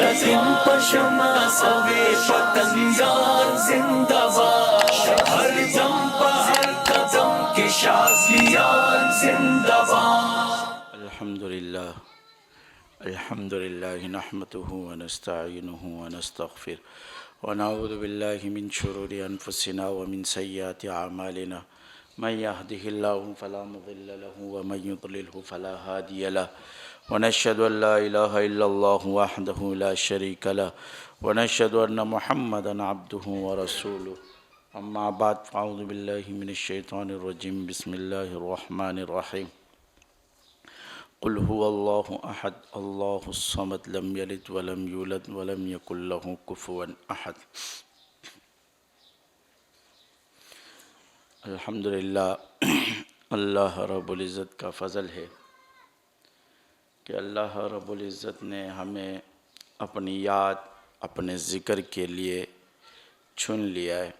زن پشما سوے پتنگان زندہ باد، ہر دم پر ہر قدم کے شازیان زندہ باد۔ الحمد للہ نحمده ونستعینه ونستغفر ونعوذ باللہ من شرور انفسنا ومن سیئات اعمالنا، من يهده الله فلا مضل له ومن يضلله فلا هادي له، ونشهد ان لا الہ الا اللہ وحدہ لا شریک له، ونشهد ان محمدا عبدہ ورسولہ، اما بعد فاعوذ باللہ من الشیطان الرجیم، بسم اللہ الرحمن الرحیم۔ قل هو اللہ احد اللہ الصمد لم یلد ولم یولد ولم یکن له کفوا احد۔ الحمدللہ اللہ رب العزت کا فضل ہے کہ اللہ رب العزت نے ہمیں اپنی یاد اپنے ذکر کے لیے چن لیا ہے۔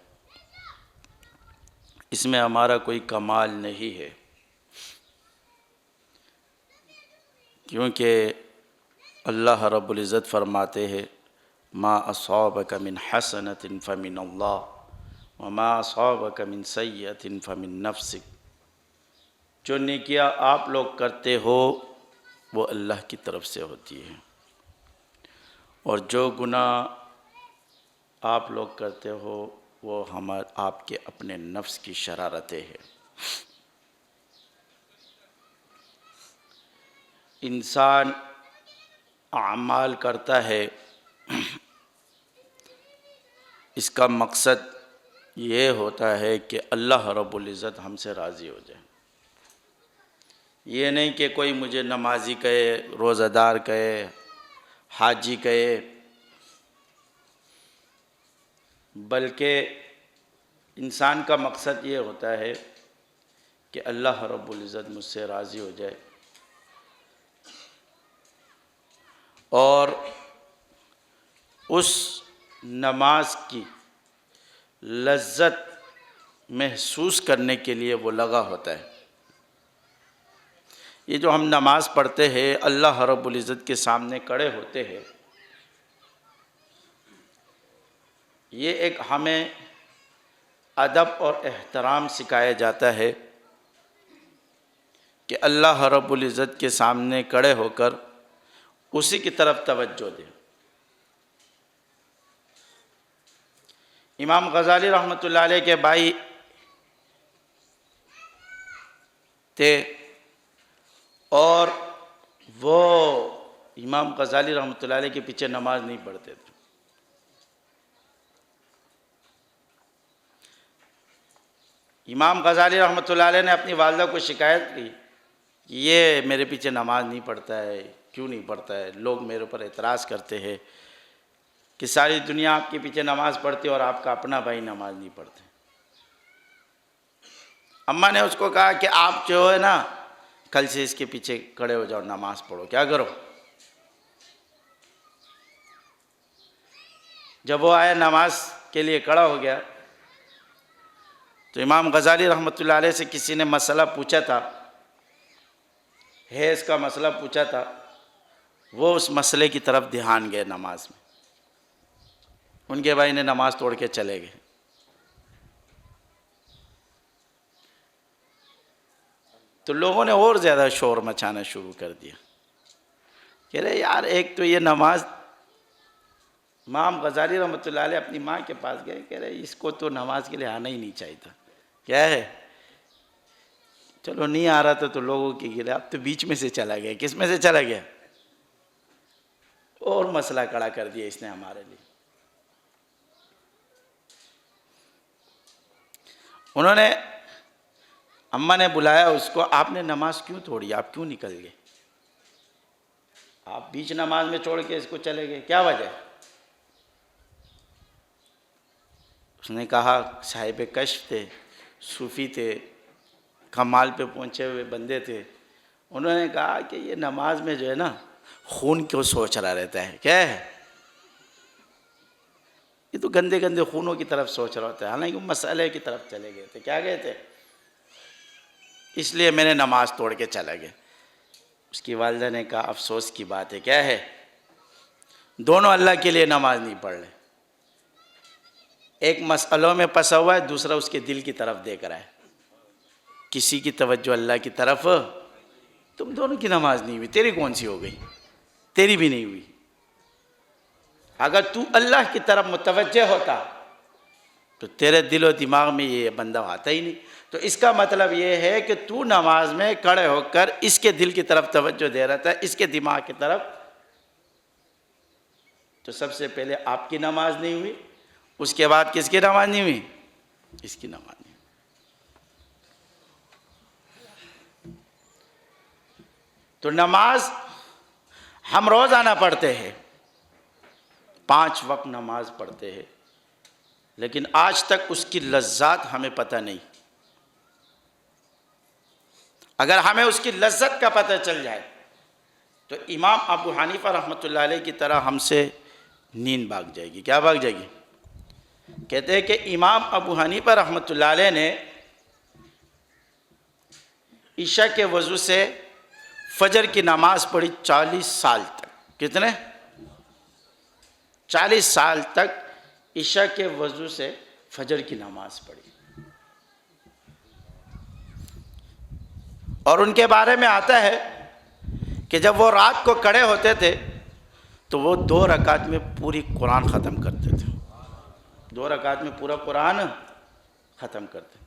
اس میں ہمارا کوئی کمال نہیں ہے، کیونکہ اللہ رب العزت فرماتے ہیں ما اصابک من حسنۃ فمن اللہ وما اصابک من سیئۃ فمن نفسک۔ جو نیکیاں آپ لوگ کرتے ہو وہ اللہ کی طرف سے ہوتی ہے، اور جو گناہ آپ لوگ کرتے ہو وہ آپ کے اپنے نفس کی شرارتیں ہیں۔ انسان اعمال کرتا ہے، اس کا مقصد یہ ہوتا ہے کہ اللہ رب العزت ہم سے راضی ہو جائے۔ یہ نہیں کہ کوئی مجھے نمازی کہے، روزہ دار کہے، حاجی کہے، بلکہ انسان کا مقصد یہ ہوتا ہے کہ اللہ رب العزت مجھ سے راضی ہو جائے، اور اس نماز کی لذت محسوس کرنے کے لیے وہ لگا ہوتا ہے۔ یہ جو ہم نماز پڑھتے ہیں، اللہ رب العزت کے سامنے کھڑے ہوتے ہیں، یہ ایک ہمیں ادب اور احترام سکھایا جاتا ہے کہ اللہ رب العزت کے سامنے کھڑے ہو کر اسی کی طرف توجہ دیں۔ امام غزالی رحمۃ اللہ علیہ کے بھائی تھے، اور وہ امام غزالی رحمۃ اللہ علیہ کے پیچھے نماز نہیں پڑھتے تھے۔ امام غزالی رحمۃ اللہ علیہ نے اپنی والدہ کو شکایت کی کہ یہ میرے پیچھے نماز نہیں پڑھتا ہے، کیوں نہیں پڑھتا ہے؟ لوگ میرے اوپر اعتراض کرتے ہیں کہ ساری دنیا آپ کے پیچھے نماز پڑھتی ہے اور آپ کا اپنا بھائی نماز نہیں پڑھتے۔ اماں نے اس کو کہا کہ آپ جو ہے نا، کل سے اس کے پیچھے کھڑے ہو جاؤ، نماز پڑھو، کیا کرو؟ جب وہ آیا نماز کے لیے کھڑا ہو گیا تو امام غزالی رحمۃ اللہ علیہ سے کسی نے مسئلہ پوچھا تھا، حیض کا مسئلہ پوچھا تھا، وہ اس مسئلے کی طرف دھیان گئے نماز میں۔ ان کے بھائی نے نماز توڑ کے چلے گئے۔ تو لوگوں نے اور زیادہ شور مچانا شروع کر دیا، کہہ رہے یار ایک تو یہ نماز، امام غزالی رحمۃ اللہ علیہ اپنی ماں کے پاس گئے، کہہ رہے اس کو تو نماز کے لیے آنا ہی نہیں چاہیے تھا، کیا ہے؟ چلو نہیں آ رہا تھا تو لوگوں کی گرے، اب تو بیچ میں سے چلا گیا۔ کس میں سے چلا گیا؟ اور مسئلہ کھڑا کر دیا اس نے ہمارے لیے۔ انہوں نے، اماں نے بلایا اس کو، آپ نے نماز کیوں توڑی؟ آپ کیوں نکل گئے؟ آپ بیچ نماز میں چھوڑ کے اس کو چلے گئے، کیا وجہ ہے؟ اس نے کہا صاحب کشف تھے، صوفی تھے، کمال پہ پہنچے ہوئے بندے تھے۔ انہوں نے کہا کہ یہ نماز میں جو ہے نا خون کیوں سوچ رہا رہتا ہے، کیا ہے؟ یہ تو گندے گندے خونوں کی طرف سوچ رہا ہوتا ہے، حالانکہ وہ مسئلے کی طرف چلے گئے تھے، کیا گئے تھے؟ اس لیے میں نے نماز توڑ کے چلا گیا۔ اس کی والدہ نے کہا افسوس کی بات ہے، کیا ہے؟ دونوں اللہ کے لیے نماز نہیں پڑھ رہے، ایک مسئلوں میں پھنسا ہوا ہے، دوسرا اس کے دل کی طرف دیکھ رہا ہے، کسی کی توجہ اللہ کی طرف، تم دونوں کی نماز نہیں ہوئی، تیری کون سی ہو گئی؟ تیری بھی نہیں ہوئی۔ اگر تو اللہ کی طرف متوجہ ہوتا تو تیرے دل و دماغ میں یہ بندہ آتا ہی نہیں۔ تو اس کا مطلب یہ ہے کہ تو نماز میں کھڑے ہو کر اس کے دل کی طرف توجہ دے رہا تھا، اس کے دماغ کی طرف، تو سب سے پہلے آپ کی نماز نہیں ہوئی، اس کے بعد کس کی نماز نہیں ہوئی؟ اس کی نماز نہیں ہوئی۔ تو نماز ہم روزانہ پڑھتے ہیں، 5 وقت نماز پڑھتے ہیں، لیکن آج تک اس کی لذات ہمیں پتہ نہیں۔ اگر ہمیں اس کی لذت کا پتہ چل جائے تو امام ابو حنیفہ رحمۃ اللہ علیہ کی طرح ہم سے نیند بھاگ جائے گی۔ کیا بھاگ جائے گی؟ کہتے ہیں کہ امام ابو حنیفہ رحمۃ اللہ علیہ نے عشاء کے وضو سے فجر کی نماز پڑھی 40 سال تک۔ کتنے؟ 40 سال تک عشاء کے وضو سے فجر کی نماز پڑھی۔ اور ان کے بارے میں آتا ہے کہ جب وہ رات کو کھڑے ہوتے تھے تو وہ 2 رکعت میں پوری قرآن ختم کرتے تھے، 2 رکعت میں پورا قرآن ختم کرتے۔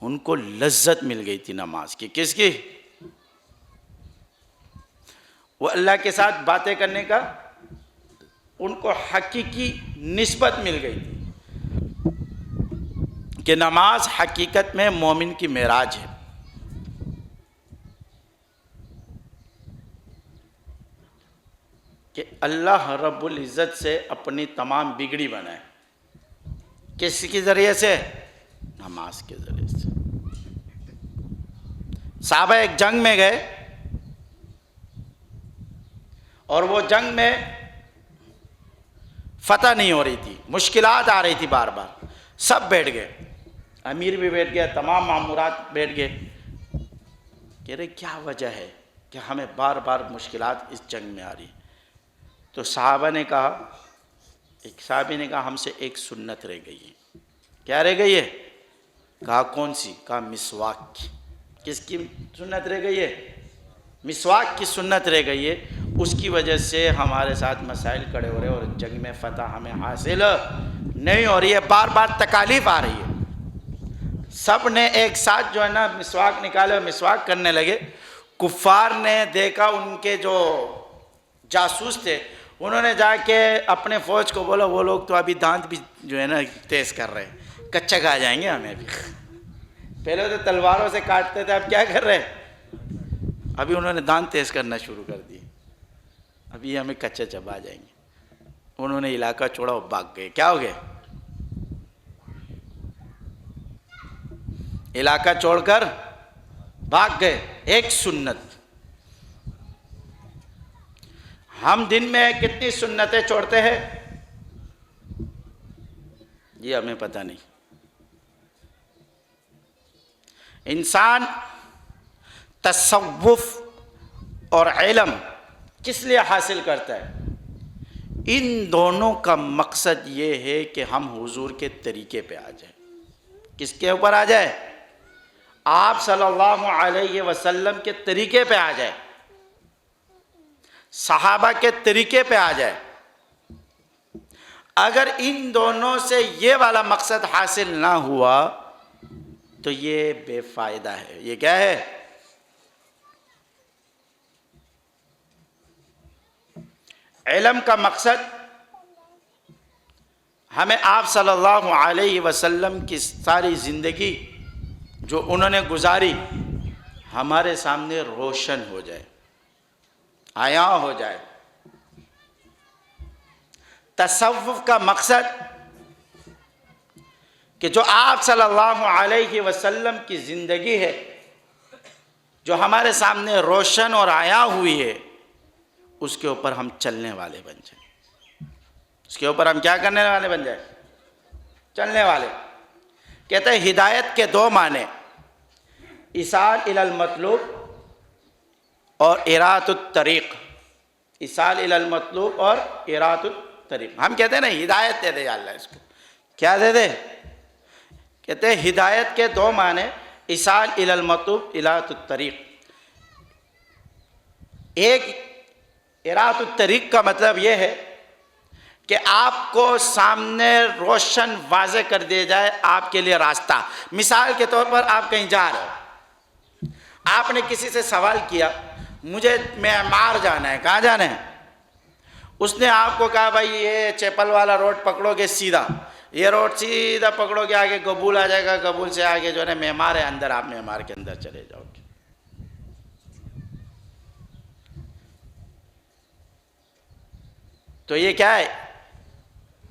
ان کو لذت مل گئی تھی نماز کی۔ کس کی؟ وہ اللہ کے ساتھ باتیں کرنے کا ان کو حقیقی نسبت مل گئی تھی کہ نماز حقیقت میں مومن کی معراج ہے۔ کہ اللہ رب العزت سے اپنی تمام بگڑی بنائے، کس کے ذریعے سے؟ نماز کے ذریعے سے۔ صحابہ ایک جنگ میں گئے اور وہ جنگ میں فتح نہیں ہو رہی تھی، مشکلات آ رہی تھی بار بار، سب بیٹھ گئے، امیر بھی بیٹھ گیا، تمام مامورات بیٹھ گئے، کہہ رہے کیا وجہ ہے کہ ہمیں بار بار مشکلات اس جنگ میں آ رہی؟ تو صحابہ نے کہا، ایک صحابی نے کہا ہم سے ایک سنت رہ گئی ہے۔ کیا رہ گئی ہے؟ کہا کون سی؟ کہا مسواک کی۔ کس کی سنت رہ گئی ہے؟ مسواک کی سنت رہ گئی ہے، اس کی وجہ سے ہمارے ساتھ مسائل کھڑے ہو رہے ہیں اور جنگ میں فتح ہمیں حاصل نہیں ہو رہی ہے، بار بار تکالیف آ رہی ہے۔ سب نے ایک ساتھ جو ہے نا مسواک نکالے اور مسواک کرنے لگے۔ کفار نے دیکھا، ان کے جو جاسوس تھے انہوں نے جا کے اپنے فوج کو بولا وہ لوگ تو ابھی دانت بھی جو ہے نا تیز کر رہے ہیں، کچا کھا جائیں گے ہمیں بھی۔ پہلے تو تلواروں سے کاٹتے تھے، اب کیا کر رہے ہیں؟ ابھی انہوں نے دانت تیز کرنا شروع کر دی، ابھی ہمیں کچا چبا جائیں گے۔ انہوں نے علاقہ چھوڑا اور بھاگ گئے۔ کیا ہو گئے؟ علاقہ چھوڑ کر بھاگ گئے۔ ایک سنت۔ ہم دن میں کتنی سنتیں چھوڑتے ہیں یہ ہمیں پتہ نہیں۔ انسان تصوف اور علم کس لیے حاصل کرتا ہے؟ ان دونوں کا مقصد یہ ہے کہ ہم حضور کے طریقے پہ آ جائیں۔ کس کے اوپر آ جائے؟ آپ صلی اللہ علیہ وسلم کے طریقے پہ آ جائے، صحابہ کے طریقے پہ آ جائے۔ اگر ان دونوں سے یہ والا مقصد حاصل نہ ہوا تو یہ بے فائدہ ہے۔ یہ کیا ہے؟ علم کا مقصد ہمیں آپ صلی اللہ علیہ وسلم کی ساری زندگی جو انہوں نے گزاری ہمارے سامنے روشن ہو جائے، عیاں ہو جائے۔ تصوف کا مقصد کہ جو آپ صلی اللہ علیہ وسلم کی زندگی ہے جو ہمارے سامنے روشن اور عیاں ہوئی ہے، اس کے اوپر ہم چلنے والے بن جائیں۔ اس کے اوپر ہم کیا کرنے والے بن جائیں؟ چلنے والے۔ کہتے ہیں ہدایت کے 2 معنی، ایصال الی المطلوب اور اراۃ الطریق۔ اصال الی المطلوب اور اراۃ الطریق. ہم کہتے ہیں نا ہدایت دے دے یا اللہ اس کو. کیا دے دے؟ کہتے ہیں ہدایت کے دو معنی، اصال الی المطلوب، اراۃ الطریق. ایک اراۃ الطریق کا مطلب یہ ہے کہ آپ کو سامنے روشن واضح کر دیا جائے آپ کے لیے راستہ. مثال کے طور پر آپ کہیں جا رہے ہو، آپ نے کسی سے سوال کیا مجھے معمار جانا ہے. کہاں جانا ہے؟ اس نے آپ کو کہا بھائی یہ چیپل والا روڈ پکڑو گے سیدھا، یہ روڈ سیدھا پکڑو گے، آگے قبول آ جائے گا، قبول سے آگے جو ہے معمار ہے اندر، آپ معمار کے اندر چلے جاؤ گے. تو یہ کیا ہے؟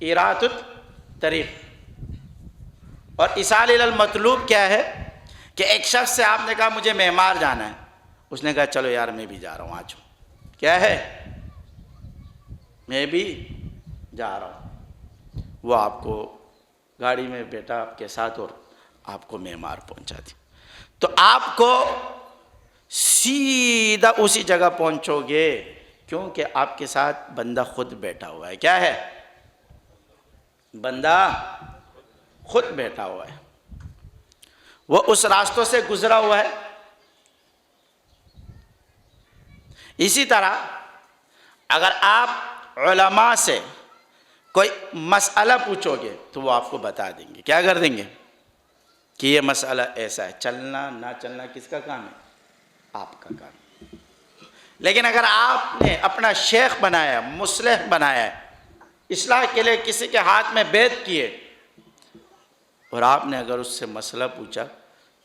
اراۃ الطریق. اور اصال الی المطلوب کیا ہے کہ ایک شخص سے آپ نے کہا مجھے معمار جانا ہے، اس نے کہا چلو یار میں بھی جا رہا ہوں، آج کیا ہے میں بھی جا رہا ہوں. وہ آپ کو گاڑی میں بیٹھا آپ کے ساتھ اور آپ کو معمار پہنچا دی. تو آپ کو سیدھا اسی جگہ پہنچو گے کیونکہ آپ کے ساتھ بندہ خود بیٹھا ہوا ہے. کیا ہے؟ بندہ خود بیٹھا ہوا ہے، وہ اس راستوں سے گزرا ہوا ہے. اسی طرح اگر آپ علماء سے کوئی مسئلہ پوچھو گے تو وہ آپ کو بتا دیں گے. کیا کر دیں گے؟ کہ یہ مسئلہ ایسا ہے. چلنا نہ چلنا کس کا کام ہے؟ آپ کا کام. لیکن اگر آپ نے اپنا شیخ بنایا، مصلح بنایا، اصلاح کے لیے کسی کے ہاتھ میں بیعت کیے، اور آپ نے اگر اس سے مسئلہ پوچھا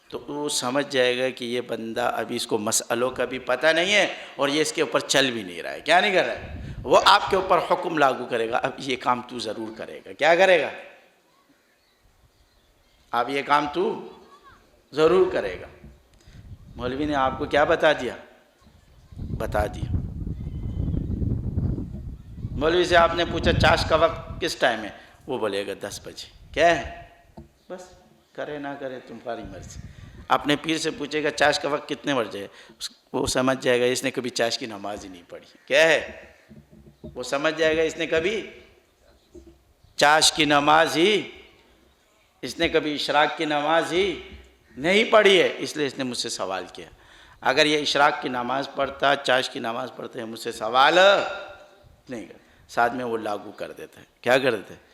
تو وہ سمجھ جائے گا کہ یہ بندہ ابھی اس کو مسئلوں کا بھی پتہ نہیں ہے اور یہ اس کے اوپر چل بھی نہیں رہا ہے. کیا نہیں کر رہا ہے؟ وہ آپ کے اوپر حکم لاگو کرے گا، اب یہ کام تو ضرور کرے گا. کیا کرے گا؟ اب یہ کام تو ضرور کرے گا. مولوی نے آپ کو کیا بتا دیا؟ بتا دیا. مولوی سے آپ نے پوچھا چاش کا وقت کس ٹائم ہے؟ وہ بولے گا 10 بجے. کیا ہے؟ بس کرے نہ کرے تمہاری مرضی. اپنے پیر سے پوچھے گا چاش کا وقت کتنے بجے ہے؟ وہ سمجھ جائے گا اس نے کبھی چاش کی نماز ہی نہیں پڑھی. کیا ہے؟ وہ سمجھ جائے گا اس نے کبھی چاش کی نماز ہی، اس نے کبھی اشراق کی نماز ہی نہیں پڑھی ہے، اس لیے اس نے مجھ سے سوال کیا. اگر یہ اشراق کی نماز پڑھتا، چاش کی نماز پڑھتے ہیں، مجھ سے سوال نہیں کرتا. ساتھ میں وہ لاگو کر دیتا ہے. کیا کر دیتا ہے؟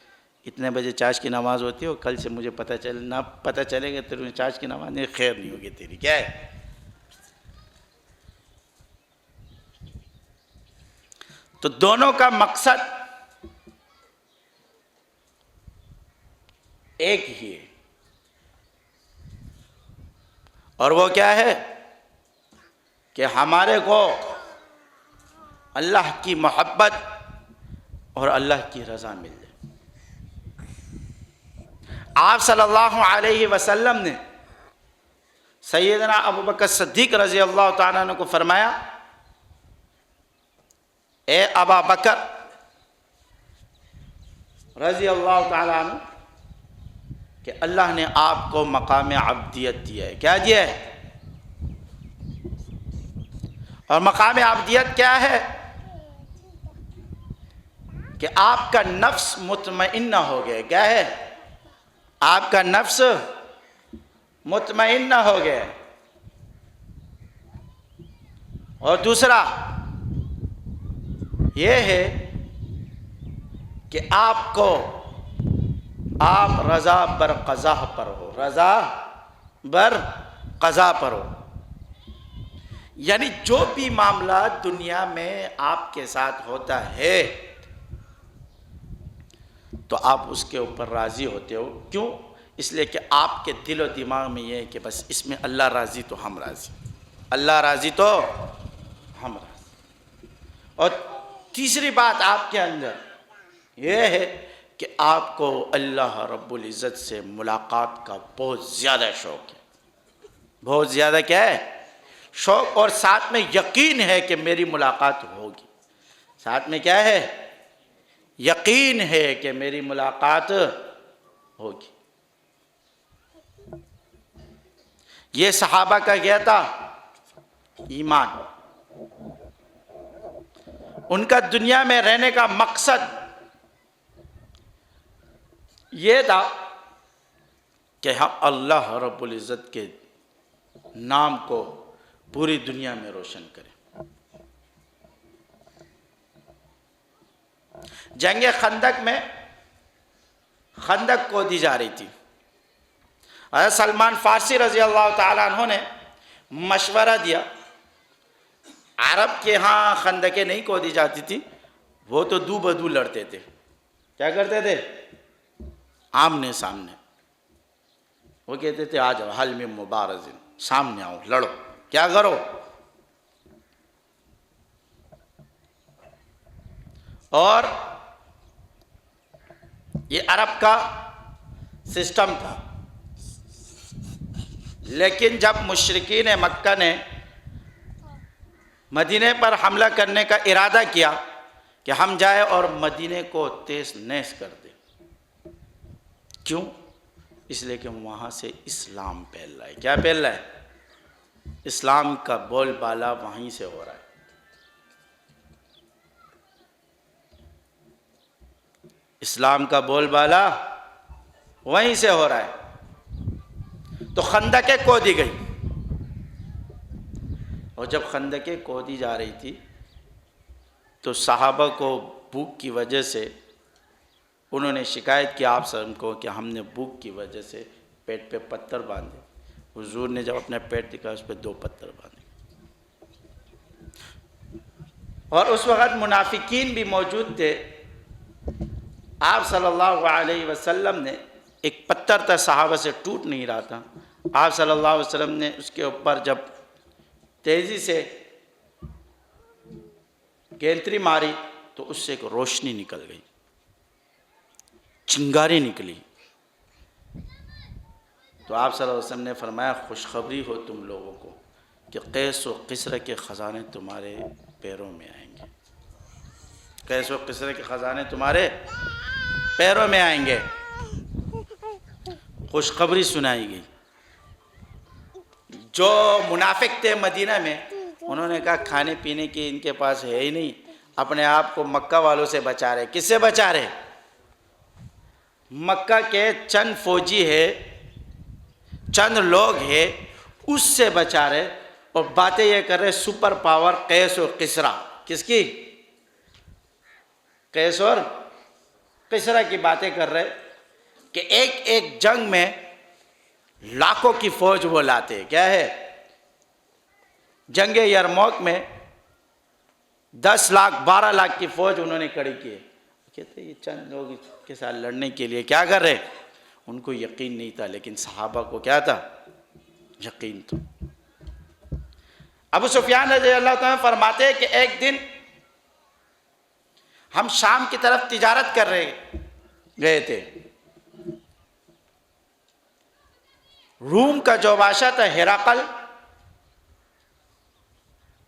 اتنے بجے چاش کی نماز ہوتی ہے اور کل سے مجھے نہ پتہ چلے گا تیرے چاش کی نماز نہیں، خیر نہیں ہوگی تیری. کیا ہے؟ تو دونوں کا مقصد ایک ہی ہے، اور وہ کیا ہے کہ ہمارے کو اللہ کی محبت اور اللہ کی رضا مل جائے. آپ صلی اللہ علیہ وسلم نے سیدنا ابوبکر صدیق رضی اللہ تعالیٰ عنہ کو فرمایا، اے ابا بکر رضی اللہ تعالیٰ عنہ، کہ اللہ نے آپ کو مقام عبدیت دیا ہے. کیا دیا ہے؟ اور مقام عبدیت کیا ہے؟ کہ آپ کا نفس مطمئنہ ہو گیا. کیا ہے؟ آپ کا نفس مطمئنہ ہو گیا. اور دوسرا یہ ہے کہ آپ رضا بر قضا پر ہو. رضا بر قضا پر ہو، یعنی جو بھی معاملات دنیا میں آپ کے ساتھ ہوتا ہے تو آپ اس کے اوپر راضی ہوتے ہو. کیوں؟ اس لیے کہ آپ کے دل و دماغ میں یہ ہے کہ بس اس میں اللہ راضی تو ہم راضی، اللہ راضی تو ہم راضی. اور تیسری بات آپ کے اندر یہ ہے کہ آپ کو اللہ رب العزت سے ملاقات کا بہت زیادہ شوق ہے. بہت زیادہ کیا ہے؟ شوق. اور ساتھ میں یقین ہے کہ میری ملاقات ہوگی. ساتھ میں کیا ہے؟ یقین ہے کہ میری ملاقات ہوگی. یہ صحابہ کا کیا تھا؟ ایمان. ان کا دنیا میں رہنے کا مقصد یہ تھا کہ ہم اللہ رب العزت کے نام کو پوری دنیا میں روشن کریں۔ جنگ خندق میں خندق کھودی جا رہی تھی۔ حضرت سلمان فارسی رضی اللہ تعالیٰ عنہ نے مشورہ دیا، عرب کے ہاں خندقیں نہیں کھودی جاتی تھی، وہ تو دو بدو لڑتے تھے۔ کیا کرتے تھے؟ آمنے سامنے۔ وہ کہتے تھے آ جاؤ حل میں مبارزن، سامنے آؤ لڑو، کیا کرو؟ اور یہ عرب کا سسٹم تھا۔ لیکن جب مشرکین مکہ نے مدینے پر حملہ کرنے کا ارادہ کیا کہ ہم جائیں اور مدینے کو تیز نیز کر دیں، کیوں؟ اس لیے کہ وہاں سے اسلام پھیل رہا ہے۔ کیا پھیل رہا ہے؟ اسلام کا بول بالا وہیں سے ہو رہا ہے۔ اسلام کا بول بالا وہیں سے ہو رہا ہے۔ تو خندقیں کھودی گئی، اور جب خندقیں کھودی جا رہی تھی تو صحابہ کو بھوک کی وجہ سے انہوں نے شکایت کی آپ سب کو کہ ہم نے بھوک کی وجہ سے پیٹ پہ پتھر باندھے۔ حضور نے جب اپنا پیٹ دکھایا اس پہ 2 پتھر باندھے، اور اس وقت منافقین بھی موجود تھے۔ آپ صلی اللہ علیہ وسلم نے، ایک پتھر تھا صحابہ سے ٹوٹ نہیں رہا تھا، آپ صلی اللہ علیہ وسلم نے اس کے اوپر جب تیزی سے گینتری ماری تو اس سے ایک روشنی نکل گئی، چنگاری نکلی۔ تو آپ صلی اللہ علیہ وسلم نے فرمایا خوشخبری ہو تم لوگوں کو کہ قیس و قسرہ کے خزانے تمہارے پیروں میں آئیں گے۔ قیس و قسرہ کے خزانے تمہارے پیروں میں آئیں گے۔ خوشخبری سنائی گئی۔ جو منافق تھے مدینہ میں، انہوں نے کہا کھانے پینے کی ان کے پاس ہے ہی نہیں، اپنے آپ کو مکہ والوں سے بچا رہے۔ کس سے بچا رہے؟ مکہ کے چند فوجی ہے، چند لوگ ہیں، اس سے بچا رہے، اور باتیں یہ کر رہے سپر پاور قیس و قسرہ۔ کس کی؟ قیس اور قسرہ کی باتیں کر رہے کہ ایک ایک جنگ میں لاکھوں کی فوج وہ لاتے۔ کیا ہے؟ جنگ یرموک میں 10 لاکھ 12 لاکھ کی فوج انہوں نے کھڑی کی ہے۔ کہتے یہ چند لوگ کے ساتھ لڑنے کے لیے کیا کر رہے؟ ان کو یقین نہیں تھا، لیکن صحابہ کو کیا تھا؟ یقین تھا۔ ابو سفیان رضی اللہ تعالیٰ فرماتے ہیں کہ ایک دن ہم شام کی طرف تجارت کر رہے گئے تھے۔ روم کا جو بادشاہ تھا ہرقل،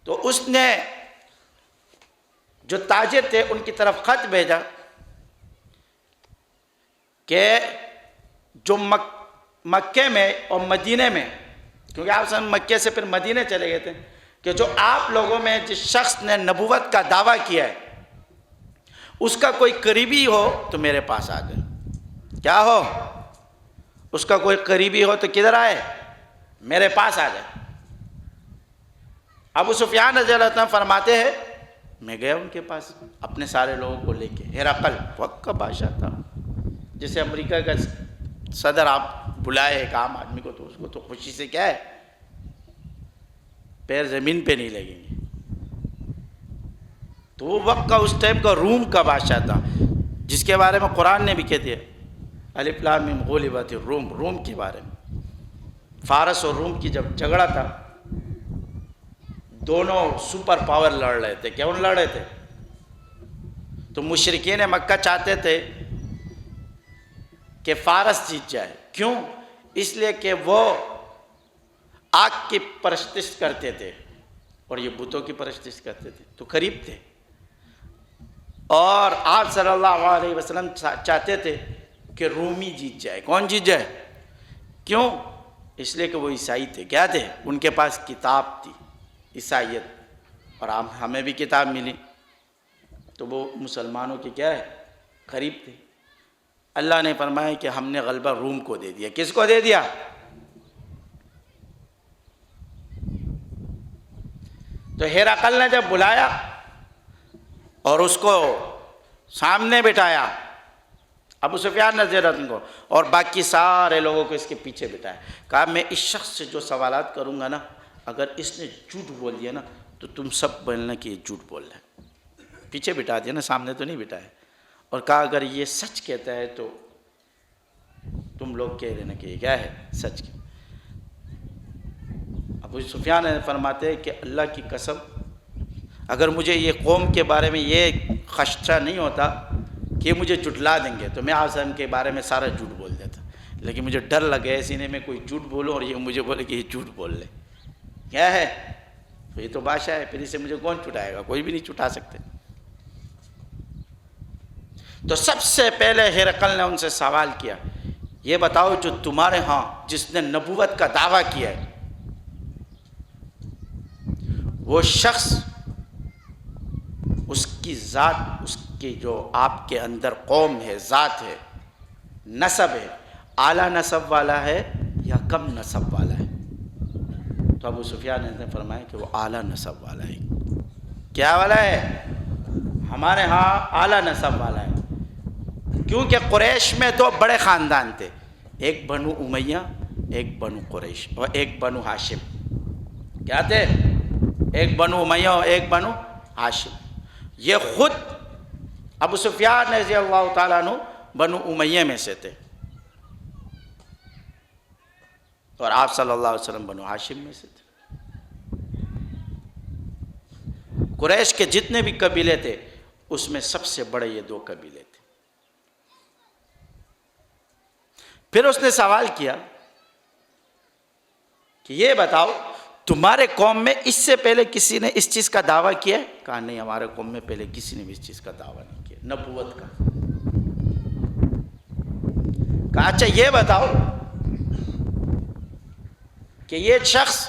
تو اس نے جو تاجر تھے ان کی طرف خط بھیجا کہ جو مکے میں اور مدینے میں، کیونکہ آپ سب مکے سے پھر مدینے چلے گئے تھے، کہ جو آپ لوگوں میں جس شخص نے نبوت کا دعویٰ کیا ہے اس کا کوئی قریبی ہو تو میرے پاس آ جائے۔ کیا ہو؟ اس کا کوئی قریبی ہو تو کدھر آئے؟ میرے پاس آ جائے۔ ابو سفیان رضی اللہ عنہ فرماتے ہیں میں گیا ان کے پاس اپنے سارے لوگوں کو لے کے۔ ہرقل وقت کا بادشاہ تھا، جیسے امریکہ کا صدر آپ بلائے ایک عام آدمی کو تو اس کو تو خوشی سے کیا ہے، پیر زمین پہ نہیں لگیں گے۔ تو وہ وقت کا اس ٹائم کا روم کا بادشاہ تھا، جس کے بارے میں قرآن نے بھی کہہ دیا الف لام میم غلبت الروم، روم کے بارے میں۔ فارس اور روم کی جب جھگڑا تھا، دونوں سپر پاور لڑ رہے تھے۔ کیوں لڑ رہے تھے؟ تو مشرکین مکہ چاہتے تھے کہ فارس جیت جائے۔ کیوں؟ اس لیے کہ وہ آگ کی پرستش کرتے تھے اور یہ بتوں کی پرستش کرتے تھے، تو قریب تھے۔ اور آپ صلی اللہ علیہ وسلم چاہتے تھے کہ رومی جیت جائے۔ کون جیت جائے؟ کیوں؟ اس لیے کہ وہ عیسائی تھے۔ کیا تھے؟ ان کے پاس کتاب تھی، عیسائیت، اور ہمیں بھی کتاب ملی۔ تو وہ مسلمانوں کے کیا ہے؟ قریب تھے۔ اللہ نے فرمایا کہ ہم نے غلبہ روم کو دے دیا۔ کس کو دے دیا؟ تو ہرقل نے جب بلایا اور اس کو سامنے بٹھایا ابو سفیان رضی اللہ عنہ کو، اور باقی سارے لوگوں کو اس کے پیچھے بٹھایا، کہا میں اس شخص سے جو سوالات کروں گا نا، اگر اس نے جھوٹ بول دیا نا تو تم سب بولنا کہ یہ جھوٹ بول رہا ہے۔ پیچھے بٹھا دیا نا، سامنے تو نہیں بٹھایا، اور کہا اگر یہ سچ کہتا ہے تو تم لوگ کہہ دینا کہ یہ کیا ہے؟ سچ کی۔ ابو سفیان فرماتے ہیں کہ اللہ کی قسم اگر مجھے یہ قوم کے بارے میں یہ خدشہ نہیں ہوتا کہ مجھے جھٹلا دیں گے تو میں آزم کے بارے میں سارا جھوٹ بول دیتا، لیکن مجھے ڈر لگے سینے میں کوئی جھوٹ بولوں اور یہ مجھے بولے کہ یہ جھوٹ بول لے، کیا ہے؟ تو یہ تو بادشاہ ہے، پھر اسے مجھے کون چھٹائے گا؟ کوئی بھی نہیں چھٹا سکتے۔ تو سب سے پہلے ہرقل نے ان سے سوال کیا، یہ بتاؤ جو تمہارے ہاں جس نے نبوت کا دعویٰ کیا ہے وہ شخص، اس کی ذات، اس کی جو آپ کے اندر قوم ہے، ذات ہے، نسب ہے، اعلیٰ نسب والا ہے یا کم نسب والا ہے؟ تو ابو سفیان نے فرمایا کہ وہ اعلیٰ نسب والا ہے۔ کیا والا ہے؟ ہمارے ہاں اعلیٰ نسب والا ہے، کیونکہ قریش میں دو بڑے خاندان تھے، ایک بنو امیہ، ایک بنو قریش اور ایک بنو ہاشم۔ کیا تھے؟ ایک بنو امیہ اور ایک بنو ہاشم۔ یہ خود ابو سفیان رضی اللہ تعالیٰ عنہ بنو امیہ میں سے تھے، اور آپ صلی اللہ علیہ وسلم بنو ہاشم میں سے تھے۔ قریش کے جتنے بھی قبیلے تھے اس میں سب سے بڑے یہ دو قبیلے تھے۔ پھر اس نے سوال کیا کہ یہ بتاؤ تمہارے قوم میں اس سے پہلے کسی نے اس چیز کا دعویٰ کیا ہے؟ کہا نہیں، ہمارے قوم میں پہلے کسی نے بھی اس چیز کا دعویٰ نہیں کیا، نبوت کا۔ کہا اچھا یہ بتاؤ کہ یہ شخص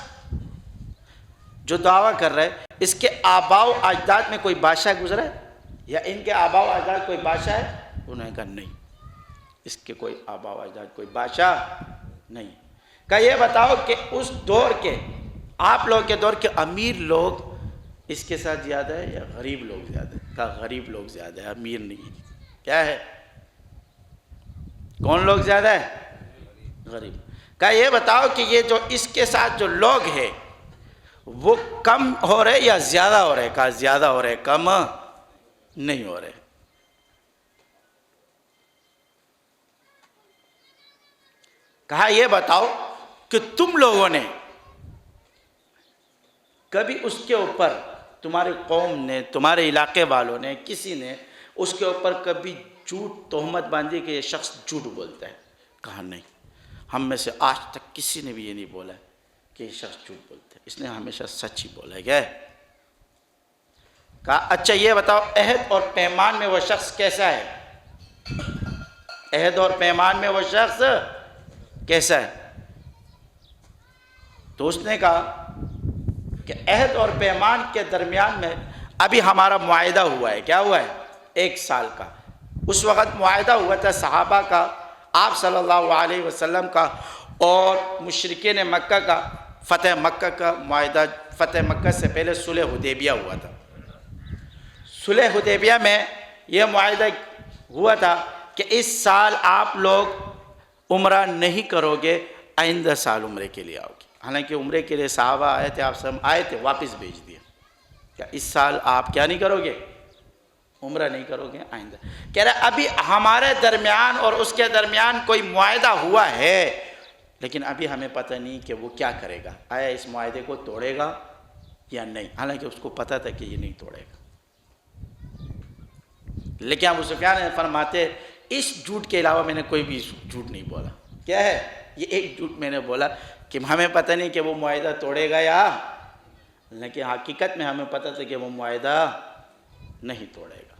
جو دعویٰ کر رہا ہے اس کے آباء و اجداد میں کوئی بادشاہ گزرا ہے، یا ان کے آباء و اجداد کوئی بادشاہ ہے؟ انہوں نے کہا نہیں، اس کے کوئی آباء و اجداد کوئی بادشاہ نہیں۔ کہا یہ بتاؤ کہ اس دور کے، آپ لوگ کے دور کے امیر لوگ اس کے ساتھ زیادہ ہے یا غریب لوگ زیادہ ہے؟ کہا غریب لوگ زیادہ ہے، امیر نہیں۔ کیا ہے؟ کون لوگ زیادہ ہے؟ غریب۔ کہا یہ بتاؤ کہ یہ جو اس کے ساتھ جو لوگ ہیں وہ کم ہو رہے یا زیادہ ہو رہے؟ کہا زیادہ ہو رہے، کم نہیں ہو رہے۔ کہا یہ بتاؤ کہ تم لوگوں نے کبھی اس کے اوپر، تمہاری قوم نے، تمہارے علاقے والوں نے، کسی نے اس کے اوپر کبھی جھوٹ تہمت باندھی کہ یہ شخص جھوٹ بولتا ہے؟ کہا نہیں، ہم میں سے آج تک کسی نے بھی یہ نہیں بولا کہ یہ شخص جھوٹ بولتا ہے، اس نے ہمیشہ سچ ہی بولا ہے۔ کیا ہے؟ کہا اچھا یہ بتاؤ عہد اور پیمان میں وہ شخص کیسا ہے؟ عہد اور پیمان میں وہ شخص کیسا ہے؟ تو اس نے کہا کہ عہد اور پیمان کے درمیان میں ابھی ہمارا معاہدہ ہوا ہے۔ کیا ہوا ہے؟ 1 سال کا۔ اس وقت معاہدہ ہوا تھا صحابہ کا، آپ صلی اللہ علیہ وسلم کا اور مشرکین مکہ کا، فتح مکہ کا معاہدہ۔ فتح مکہ سے پہلے صلح حدیبیہ ہوا تھا۔ صلح حدیبیہ میں یہ معاہدہ ہوا تھا کہ اس سال آپ لوگ عمرہ نہیں کرو گے، آئندہ سال عمرے کے لیے آؤ گے۔ حالانکہ عمرے کے لیے صحابہ آئے تھے، آپ سب آئے تھے، واپس بھیج دیا۔ کیا اس سال آپ کیا نہیں کرو گے؟ عمرہ نہیں کرو گے، آئندہ۔ کہہ رہے ابھی ہمارے درمیان اور اس کے درمیان کوئی معاہدہ ہوا ہے، لیکن ابھی ہمیں پتہ نہیں کہ وہ کیا کرے گا، آیا اس معاہدے کو توڑے گا یا نہیں۔ حالانکہ اس کو پتہ تھا کہ یہ نہیں توڑے گا، لیکن ابو سفیان فرماتے اس جھوٹ کے علاوہ میں نے کوئی بھی جھوٹ نہیں بولا۔ کیا ہے؟ یہ ایک جھوٹ میں نے بولا کہ ہمیں پتہ نہیں کہ وہ معاہدہ توڑے گا یا، لیکن حقیقت میں ہمیں پتہ تھا کہ وہ معاہدہ نہیں توڑے گا۔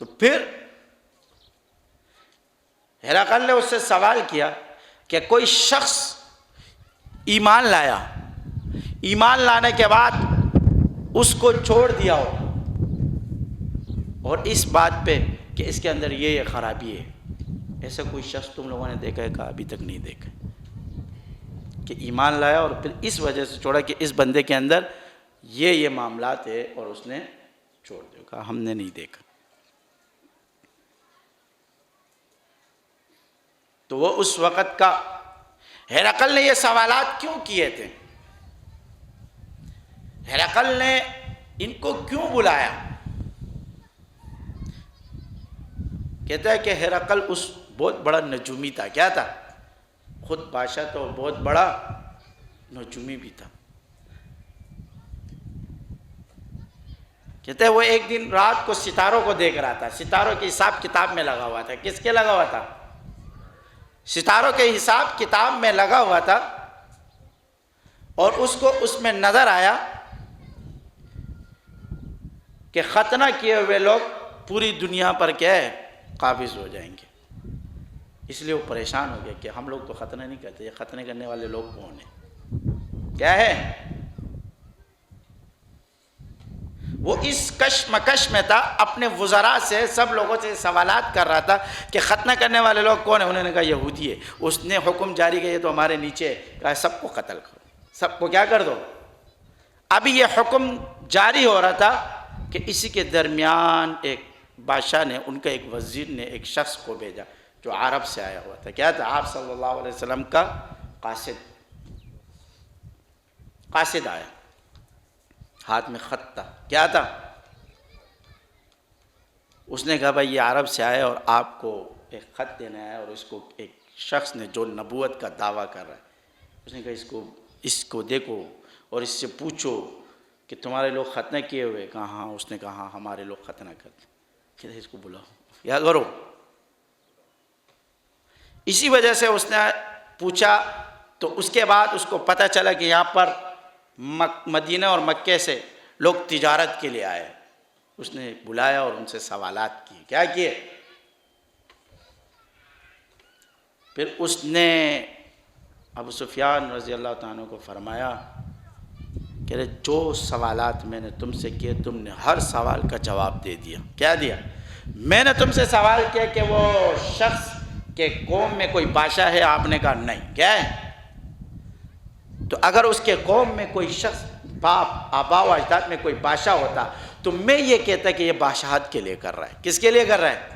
تو پھر ہرقل نے اس سے سوال کیا کہ کوئی شخص ایمان لایا ایمان لانے کے بعد اس کو چھوڑ دیا ہو، اور اس بات پہ کہ اس کے اندر یہ خرابی ہے، ایسا کوئی شخص تم لوگوں نے دیکھا ہے؟ کہا ابھی تک نہیں دیکھا، کہ ایمان لایا اور پھر اس وجہ سے چھوڑا کہ اس بندے کے اندر یہ معاملات ہے اور اس نے چھوڑ دیا۔ کہا ہم نے نہیں دیکھا۔ تو وہ اس وقت کا ہرقل نے یہ سوالات کیوں کیے تھے؟ ہرقل نے ان کو کیوں بلایا؟ کہتا ہے کہ ہرقل اس بہت بڑا نجومی تھا۔ کیا تھا؟ خود بادشاہ تو بہت بڑا نجومی بھی تھا۔ کہتے ہیں وہ ایک دن رات کو ستاروں کو دیکھ رہا تھا، ستاروں کے حساب کتاب میں لگا ہوا تھا۔ کس کے لگا ہوا تھا؟ ستاروں کے حساب کتاب میں لگا ہوا تھا، اور اس کو اس میں نظر آیا کہ ختنہ کیے ہوئے لوگ پوری دنیا پر کیا ہے؟ قابض ہو جائیں گے۔ اس لیے وہ پریشان ہو گیا کہ ہم لوگ تو ختنہ نہیں کرتے، یہ ختنہ کرنے والے لوگ کون ہیں؟ کیا ہے؟ وہ اس کشمکش میں تھا، اپنے وزراء سے سب لوگوں سے سوالات کر رہا تھا کہ ختنہ کرنے والے لوگ کون ہیں؟ انہوں نے کہا یہودی ہے۔ اس نے حکم جاری کیا تو ہمارے نیچے، کہا سب کو قتل کرو، سب کو کیا کر دو۔ ابھی یہ حکم جاری ہو رہا تھا کہ اسی کے درمیان ایک بادشاہ نے، ان کا ایک وزیر نے ایک شخص کو بھیجا جو عرب سے آیا ہوا تھا۔ کیا تھا؟ آپ صلی اللہ علیہ وسلم کا قاصد آیا، ہاتھ میں خط تھا۔ کیا تھا؟ اس نے کہا بھائی یہ عرب سے آیا اور آپ کو ایک خط دینا ہے، اور اس کو ایک شخص نے جو نبوت کا دعویٰ کر رہا ہے، اس نے کہا اس کو دیکھو اور اس سے پوچھو کہ تمہارے لوگ ختنہ کیے ہوئے؟ کہا ہاں۔ اس نے کہا ہاں ہمارے لوگ ختنہ کرتے۔ کہتے اس کو بلاؤ، کیا کرو۔ اسی وجہ سے اس نے پوچھا، تو اس کے بعد اس کو پتہ چلا کہ یہاں پر مدینہ اور مکے سے لوگ تجارت کے لیے آئے۔ اس نے بلایا اور ان سے سوالات کیے۔ کیا کیے؟ پھر اس نے ابو سفیان رضی اللہ تعالیٰ کو فرمایا کہ جو سوالات میں نے تم سے کیے تم نے ہر سوال کا جواب دے دیا۔ کیا دیا؟ میں نے تم سے سوال کیا کہ وہ شخص کے قوم میں کوئی بادشاہ ہے، آپ نے کہا نہیں۔ کیا ہے؟ تو اگر اس کے قوم میں کوئی شخص، باپ آبا و اجداد میں کوئی بادشاہ ہوتا تو میں یہ کہتا کہ یہ بادشاہت کے لیے کر رہا ہے۔ کس کے لیے کر رہا ہے؟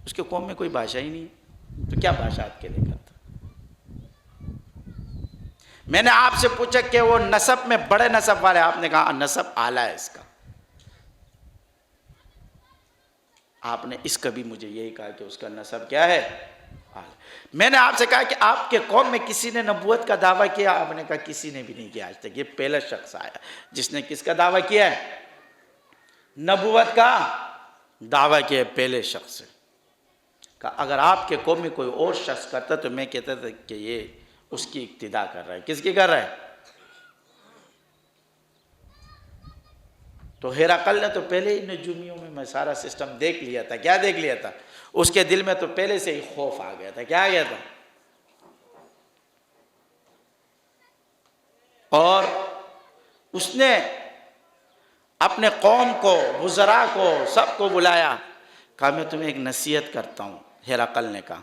اس کے قوم میں کوئی بادشاہ ہی نہیں ہے، تو کیا بادشاہت کے لیے کرتا؟ میں نے آپ سے پوچھا کہ وہ نسب میں بڑے نسب والے، آپ نے کہا نسب اعلیٰ ہے اس کا۔ آپ نے اس کا بھی مجھے یہی کہا کہ اس کا نسب کیا ہے؟ میں نے آپ سے کہا کہ آپ کے قوم میں کسی نے نبوت کا دعویٰ کیا؟ آپ نے کہا کسی نے بھی نہیں کیا آج تک، یہ پہلا شخص آیا جس نے کس کا دعویٰ کیا ہے؟ نبوت کا دعویٰ کیا ہے، پہلے شخص ہے۔ کہا اگر آپ کے قوم میں کوئی اور شخص کرتا تو میں کہتا تھا کہ یہ اس کی اقتدا کر رہا ہے۔ کس کی کر رہا ہے؟ تو ہرقل نے تو پہلے ہی نجومیوں میں سارا سسٹم دیکھ لیا تھا۔ کیا دیکھ لیا تھا؟ اس کے دل میں تو پہلے سے ہی خوف آ گیا تھا۔ کیا آ گیا تھا؟ اور اس نے اپنے قوم کو، وزراء کو، سب کو بلایا، کہا میں تمہیں ایک نصیحت کرتا ہوں۔ ہرقل نے کہا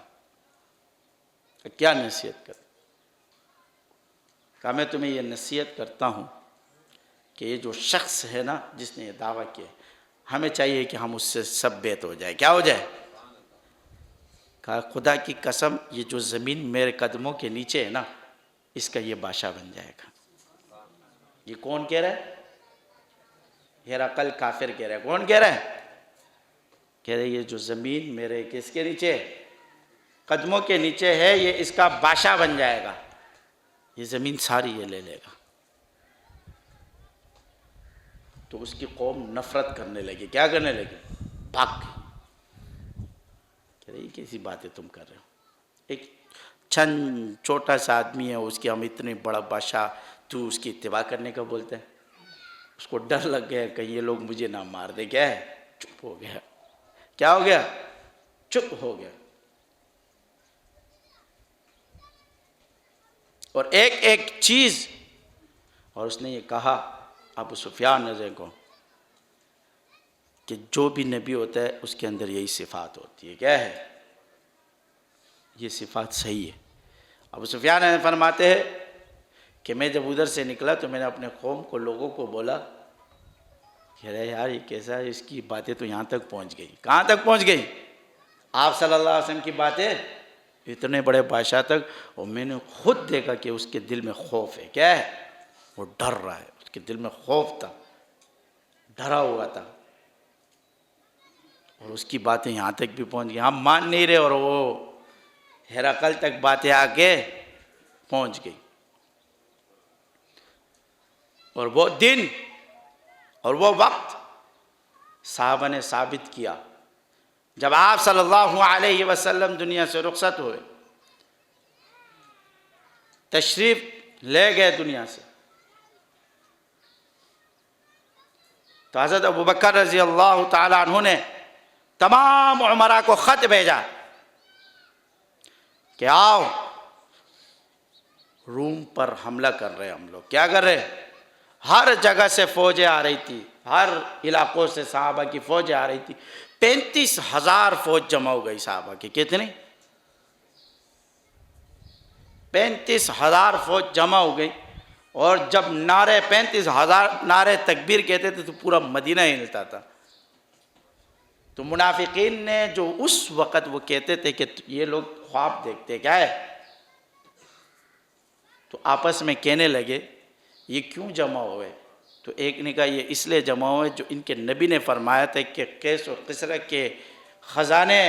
کیا نصیحت کرتا؟ کہا میں تمہیں یہ نصیحت کرتا ہوں کہ یہ جو شخص ہے نا جس نے یہ دعویٰ کیا، ہمیں چاہیے کہ ہم اس سے سب بیت ہو جائے۔ کیا ہو جائے؟ کہا خدا کی قسم یہ جو زمین میرے قدموں کے نیچے ہے نا، اس کا یہ بادشاہ بن جائے گا۔ یہ کون کہہ رہا ہے؟ ہرقل کافر کہہ رہا ہے۔ کون کہہ رہا ہے؟ کہہ رہے یہ جو زمین میرے کس کے نیچے، قدموں کے نیچے ہے، یہ اس کا بادشاہ بن جائے گا، یہ زمین ساری یہ لے لے گا۔ تو اس کی قوم نفرت کرنے لگی۔ کیا کرنے لگی؟ بھاگ گئی۔ کہہ رہے یہ کیسی باتیں تم کر رہے ہو؟ ایک چند چھوٹا سا آدمی ہے، اس کی ہم اتنے بڑا بادشاہ، تو اس کی اتباع کرنے کا بولتے ہیں؟ اس کو ڈر لگ گیا کہیں یہ لوگ مجھے نہ مار دے۔ کیا ہے؟ چپ ہو گیا۔ کیا ہو گیا؟ چپ ہو گیا۔ اور ایک ایک چیز اور اس نے یہ کہا ابو سفیان رضی کو کہ جو بھی نبی ہوتا ہے اس کے اندر یہی صفات ہوتی ہے. کیا ہے یہ صفات؟ صحیح ہے. ابو سفیان فرماتے ہیں کہ میں جب ادھر سے نکلا تو میں نے اپنے قوم کو، لوگوں کو بولا کہ ارے یار یہ کیسا ہے، اس کی باتیں تو یہاں تک پہنچ گئی. کہاں تک پہنچ گئی؟ آپ صلی اللہ علیہ وسلم کی باتیں اتنے بڑے بادشاہ تک. اور میں نے خود دیکھا کہ اس کے دل میں خوف ہے. کیا ہے؟ وہ ڈر رہا ہے، اس کے دل میں خوف تھا، ڈرا ہوا تھا. اور اس کی باتیں یہاں تک بھی پہنچ گئی. ہم مان نہیں رہے اور وہ ہرقل تک باتیں آ کے پہنچ گئی. اور وہ دن اور وہ وقت صحابہ نے ثابت کیا. جب آپ صلی اللہ علیہ وسلم دنیا سے رخصت ہوئے، تشریف لے گئے دنیا سے، تو حضرت ابوبکر رضی اللہ تعالیٰ عنہ نے تمام عمراء کو خط بھیجا کہ آؤ روم پر حملہ کر رہے ہم لوگ. کیا کر رہے؟ ہر جگہ سے فوجیں آ رہی تھی، ہر علاقوں سے صحابہ کی فوجیں آ رہی تھی. 35,000 فوج جمع ہو گئی صحابہ کی. کتنی؟ 35,000 فوج جمع ہو گئی. اور جب 35,000 نعرے تکبیر کہتے تھے تو پورا مدینہ ہلتا تھا. تو منافقین نے جو اس وقت وہ کہتے تھے کہ یہ لوگ خواب دیکھتے، کیا ہے، تو آپس میں کہنے لگے یہ کیوں جمع ہوئے؟ تو ایک نے کہا یہ اس لیے جمع ہوئے جو ان کے نبی نے فرمایا تھا کہ قیس و قسرہ کے خزانے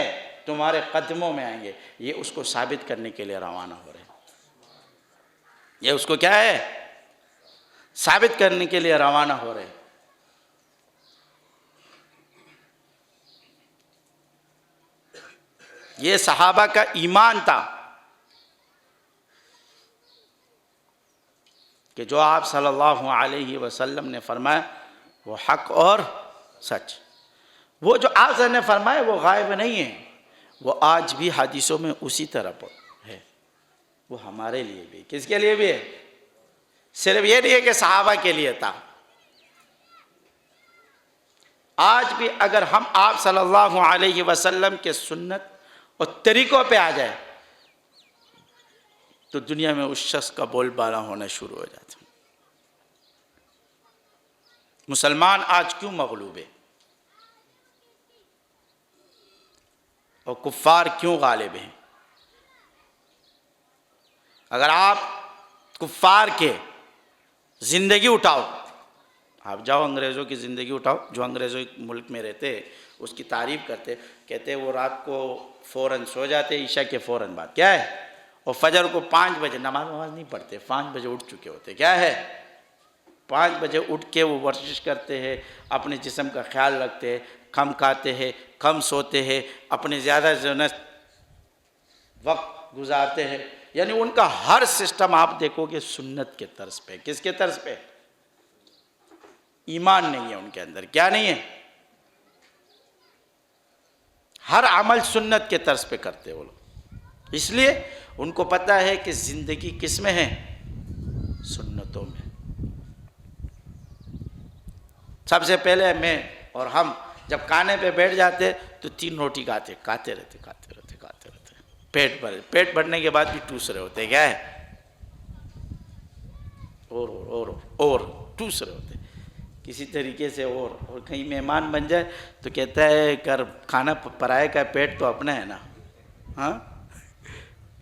تمہارے قدموں میں آئیں گے. یہ اس کو ثابت کرنے کے لیے روانہ ہو رہے ہیں. یہ اس کو کیا ہے؟ ثابت کرنے کے لیے روانہ ہو رہے ہیں. یہ صحابہ کا ایمان تھا کہ جو آپ صلی اللہ علیہ وسلم نے فرمایا وہ حق اور سچ. وہ جو آپ نے فرمایا وہ غائب نہیں ہے، وہ آج بھی حدیثوں میں اسی طرح ہے. وہ ہمارے لیے بھی، کس کے لیے بھی ہے؟ صرف یہ نہیں ہے کہ صحابہ کے لیے تھا. آج بھی اگر ہم آپ صلی اللہ علیہ وسلم کے سنت اور طریقوں پہ آ جائے تو دنیا میں اس شخص کا بول بالا ہونا شروع ہو جاتا. مسلمان آج کیوں مغلوب ہے اور کفار کیوں غالب ہیں؟ اگر آپ کفار کے زندگی اٹھاؤ، آپ جاؤ انگریزوں کی زندگی اٹھاؤ، جو انگریزوں ملک میں رہتے اس کی تعریف کرتے، کہتے وہ رات کو فوراً سو جاتے عشاء کے فوراً بعد، کیا ہے، اور فجر کو 5 بجے نماز نہیں پڑھتے، 5 بجے اٹھ چکے ہوتے. کیا ہے؟ 5 بجے اٹھ کے وہ ورزش کرتے ہیں، اپنے جسم کا خیال رکھتے ہیں، کم کھاتے ہیں، کم سوتے ہیں، اپنے زیادہ وقت گزارتے ہیں. یعنی ان کا ہر سسٹم آپ دیکھو گے سنت کے طرز پہ. کس کے طرز پہ؟ ایمان نہیں ہے ان کے اندر. کیا نہیں ہے؟ ہر عمل سنت کے طرز پہ کرتے وہ لوگ. اس لیے ان کو پتہ ہے کہ زندگی کس میں ہے؟ سنتوں میں. سب سے پہلے میں اور ہم جب کھانے پہ بیٹھ جاتے تو 3 روٹی کھاتے رہتے. پیٹ بھرنے کے بعد بھی ٹوس رہے ہوتے. کیا ہے؟ اور ٹوس رہے ہوتے کسی طریقے سے. اور کہیں مہمان بن جائے تو کہتا ہے کھانا پرائے کا پیٹ تو اپنا ہے نا. ہاں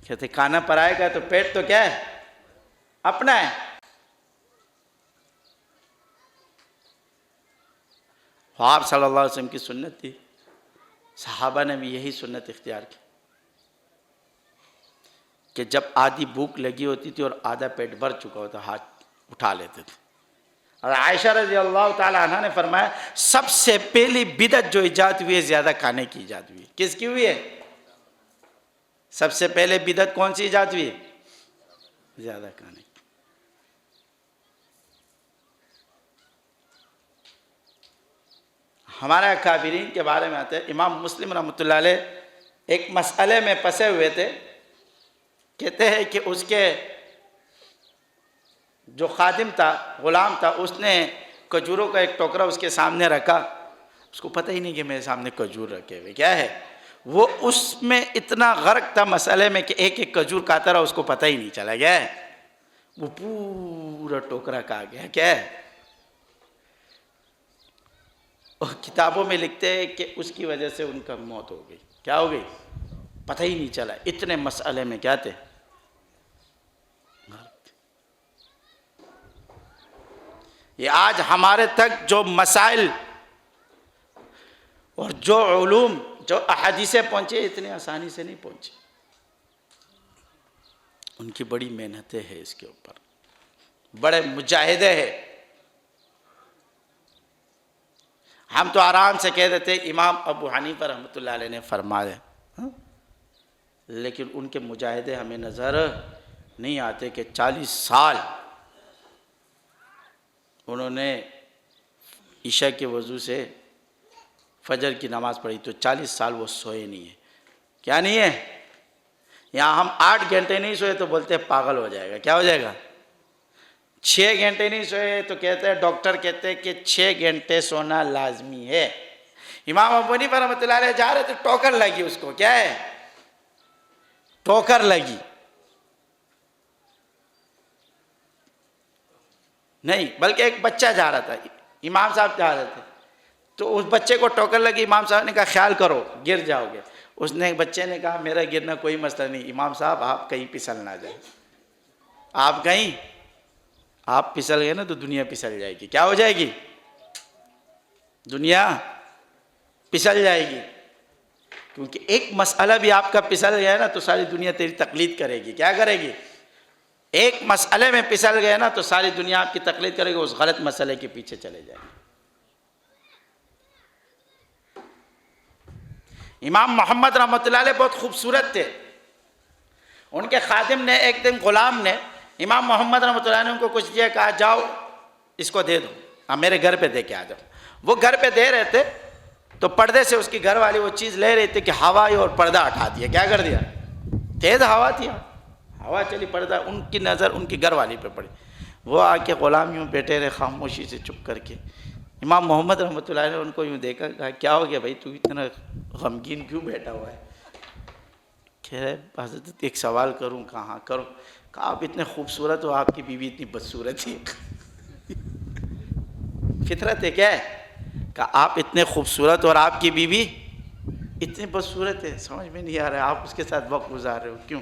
کہتے کھانا پرائے کا تو پیٹ تو کیا ہے؟ اپنا ہے. آپ صلی اللہ علیہ وسلم کی سنت تھی، صحابہ نے بھی یہی سنت اختیار کی کہ جب آدھی بھوک لگی ہوتی تھی اور آدھا پیٹ بھر چکا ہوتا ہاتھ اٹھا لیتے تھے. اور عائشہ رضی اللہ تعالی عنہ نے فرمایا سب سے پہلی بدعت جو ایجاد ہوئی ہے زیادہ کھانے کی ایجاد ہوئی ہے. کس کی ہوئی ہے؟ سب سے پہلے بدعت کون سی ایجاد ہوئی ہے؟ زیادہ کھانے کی. ہمارے اکابرین کے بارے میں آتے ہیں. امام مسلم رحمۃ اللہ علیہ ایک مسئلے میں پھنسے ہوئے تھے. کہتے ہیں کہ اس کے جو خادم تھا، غلام تھا، اس نے کھجوروں کا ایک ٹوکرا اس کے سامنے رکھا، اس کو پتہ ہی نہیں کہ میرے سامنے کھجور رکھے ہوئے کیا ہے، وہ اس میں اتنا غرق تھا مسئلے میں کہ ایک ایک کھجور کھاتا رہا، اس کو پتہ ہی نہیں چلا گیا ہے، وہ پورا ٹوکرا کھا گیا کیا ہے۔ اور کتابوں میں لکھتے ہیں کہ اس کی وجہ سے ان کا موت ہو گئی، کیا ہو گئی، پتہ ہی نہیں چلا، اتنے مسئلے میں کیا تھے۔ یہ آج ہمارے تک جو مسائل اور جو علوم، جو احادیثیں پہنچے، اتنی آسانی سے نہیں پہنچے، ان کی بڑی محنتیں ہیں، اس کے اوپر بڑے مجاہدے ہیں۔ ہم تو آرام سے کہہ دیتے امام ابو حنیفہ رحمۃ اللہ علیہ نے فرمایا، لیکن ان کے مجاہدے ہمیں نظر نہیں آتے کہ 40 سال انہوں نے عشاء کے وضو سے فجر کی نماز پڑھی، تو 40 سال وہ سوئے نہیں ہیں، کیا نہیں ہے۔ یہاں ہم 8 گھنٹے نہیں سوئے تو بولتے پاگل ہو جائے گا، کیا ہو جائے گا، 6 گھنٹے نہیں سوئے تو کہتے ہیں، ڈاکٹر کہتے ہیں کہ 6 گھنٹے سونا لازمی ہے۔ امام ابو حنیفہ رحمۃ اللہ علیہ جا رہے تھے، ٹوکر لگی، اس کو کیا ہے، ٹوکر لگی، نہیں بلکہ ایک بچہ جا رہا تھا، امام صاحب جا رہے تھے، تو اس بچے کو ٹوکر لگی، امام صاحب نے کہا خیال کرو گر جاؤ گے، بچے نے کہا میرا گرنا کوئی مسئلہ نہیں، امام صاحب آپ کہیں پھسل نہ جائیں، آپ پھسل گئے نا تو دنیا پھسل جائے گی، کیا ہو جائے گی، دنیا پھسل جائے گی، کیونکہ ایک مسئلہ بھی آپ کا پھسل گیا نا تو ساری دنیا تیری تقلید کرے گی، کیا کرے گی، ایک مسئلے میں پھسل گئے نا تو ساری دنیا آپ کی تقلید کرے گی، اس غلط مسئلے کے پیچھے چلے جائیں گے۔ امام محمد رحمۃ اللہ علیہ بہت خوبصورت تھے، ان کے خادم نے ایک دن، غلام نے امام محمد رحمۃ اللہ نے ان کو کچھ دیا، کہا جاؤ اس کو دے دو، میرے گھر پہ دے کے آ جاؤ۔ وہ گھر پہ دے رہے تھے تو پردے سے اس کی گھر والی وہ چیز لے رہی تھی کہ ہوا آئی اور پردہ ہٹا دیا، کیا کر دیا، تیز ہوا تھی، ہوا چلی، پردہ ان کی نظر ان کی گھر والی پہ پڑی، وہ آ کے غلام یوں بیٹھے رہے خاموشی سے چپ کر کے۔ امام محمد رحمۃ اللہ نے ان کو یوں دیکھا، کہا کیا ہو گیا بھائی، تو اتنا غمگین کیوں بیٹھا ہوا ہے، کہہ رہے حضرت ایک سوال کروں، کہاں کروں، کہا آپ اتنے خوبصورت ہو، آپ کی بیوی اتنی بدصورت ہے، فطرت ہے کیا ہے، کہ آپ اتنے خوبصورت اور آپ کی بیوی اتنی بدصورت ہے، سمجھ میں نہیں آ رہا ہے، آپ اس کے ساتھ وقت گزار رہے ہو کیوں۔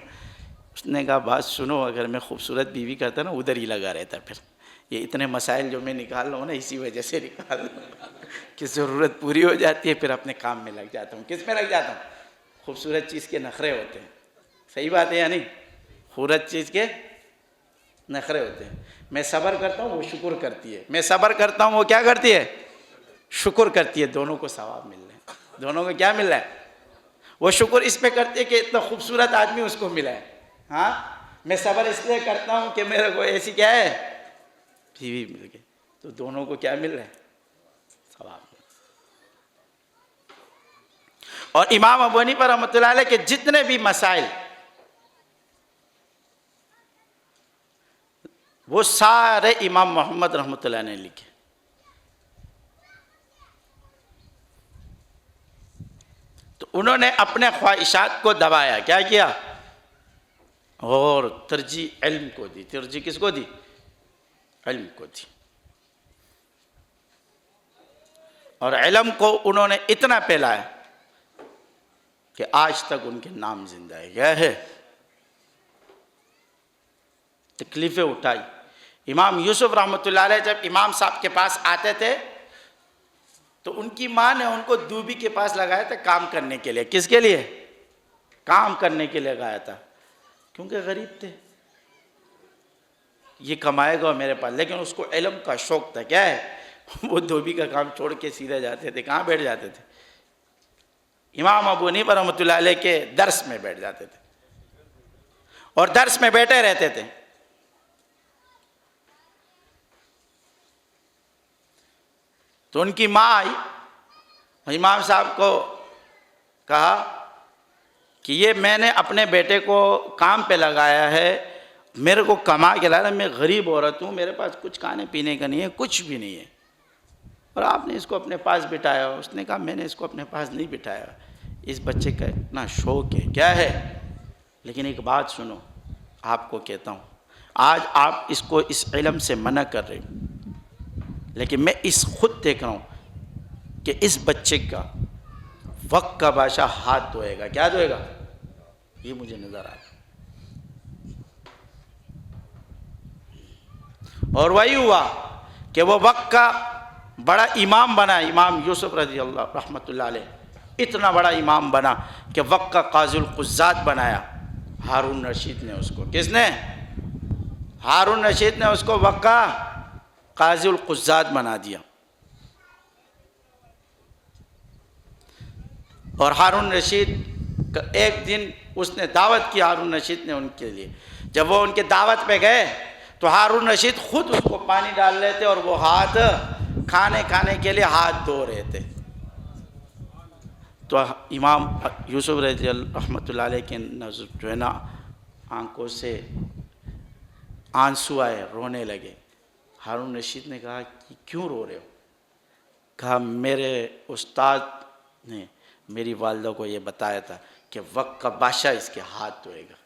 اس نے کہا بات سنو، اگر میں خوبصورت بیوی کرتا نا ادھر ہی لگا رہتا، پھر یہ اتنے مسائل جو میں نکال رہا ہوں نا اسی وجہ سے نکال رہا ہوں کہ ضرورت پوری ہو جاتی ہے، پھر اپنے کام میں لگ جاتا ہوں۔ کس میں لگ جاتا ہوں، خوبصورت چیز کے نخرے ہوتے ہیں، صحیح بات ہے یا نہیں، خوبصورت چیز کے نخرے ہوتے ہیں۔ میں صبر کرتا ہوں، وہ شکر کرتی ہے، میں صبر کرتا ہوں، وہ کیا کرتی ہے، شکر کرتی ہے، دونوں کو ثواب مل رہا ہے، دونوں کو کیا مل رہا ہے، وہ شکر اس پہ کرتی ہے کہ اتنا خوبصورت آدمی اس کو ملا ہے، ہاں میں صبر اس لیے کرتا ہوں کہ میرے کو ایسی کیا ہے بیوی مل گئی، تو دونوں کو کیا مل رہا ہے، ثواب۔ اور امام ابو حنیفہ رحمۃ اللہ علیہ کے جتنے بھی مسائل وہ سارے امام محمد رحمۃ اللہ نے لکھے، تو انہوں نے اپنے خواہشات کو دبایا، کیا کیا، اور ترجیح علم کو دی، ترجیح کس کو دی، علم کو دی، اور علم کو انہوں نے اتنا پھیلایا کہ آج تک ان کے نام زندہ ہے، کیا ہے، تکلیفیں اٹھائی۔ امام یوسف رحمۃ اللہ علیہ جب امام صاحب کے پاس آتے تھے تو ان کی ماں نے ان کو دوبی کے پاس لگایا تھا کام کرنے کے لیے، کس کے لیے، کام کرنے کے لیے لگایا تھا، کیونکہ غریب تھے، یہ کمائے گا میرے پاس، لیکن اس کو علم کا شوق تھا، کیا ہے، وہ دھوبی کا کام چھوڑ کے سیدھے جاتے تھے، کہاں بیٹھ جاتے تھے، امام ابو حنیفہ رحمۃ اللہ علیہ کے درس میں بیٹھ جاتے تھے، اور درس میں بیٹھے رہتے تھے۔ تو ان کی ماں آئی، امام صاحب کو کہا کہ یہ میں نے اپنے بیٹے کو کام پہ لگایا ہے میرے کو کما کے لانا، میں غریب عورت ہوں، میرے پاس کچھ کھانے پینے کا نہیں ہے، کچھ بھی نہیں ہے، اور آپ نے اس کو اپنے پاس بٹھایا۔ اس نے کہا میں نے اس کو اپنے پاس نہیں بٹھایا، اس بچے کا اتنا شوق ہے، کیا ہے؟ لیکن ایک بات سنو، آپ کو کہتا ہوں، آج آپ اس کو اس علم سے منع کر رہے ہو، لیکن میں اس خود دیکھ رہا ہوں کہ اس بچے کا وقت کا بادشاہ ہاتھ دھوئے گا، کیا دھوئے گا؟ یہ مجھے نظر آ رہا ہے۔ اور وہی ہوا کہ وہ وقت کا بڑا امام بنا، امام یوسف رضی اللہ رحمۃ اللہ علیہ، اتنا بڑا امام بنا کہ وقت کا قاضی القضات بنایا ہارون رشید نے اس کو۔ کس نے؟ ہارون رشید نے اس کو وقت کا قاضی القضات بنا دیا۔ اور ہارون رشید کا ایک دن اس نے دعوت کی، ہارون رشید نے ان کے لیے، جب وہ ان کے دعوت پہ گئے تو ہارون رشید خود اس کو پانی ڈال رہے تھے اور وہ ہاتھ کھانے کے لیے ہاتھ دھو رہے تھے۔ تو امام یوسف رضی اللہ رحمۃ اللہ علیہ کے نظر جو ہے نا آنکھوں سے آنسو آئے، رونے لگے۔ ہارون رشید نے کہا کہ کیوں رو رہے ہو؟ کہا میرے استاد نے میری والدہ کو یہ بتایا تھا کہ وقت کا بادشاہ اس کے ہاتھ دھوئے گا،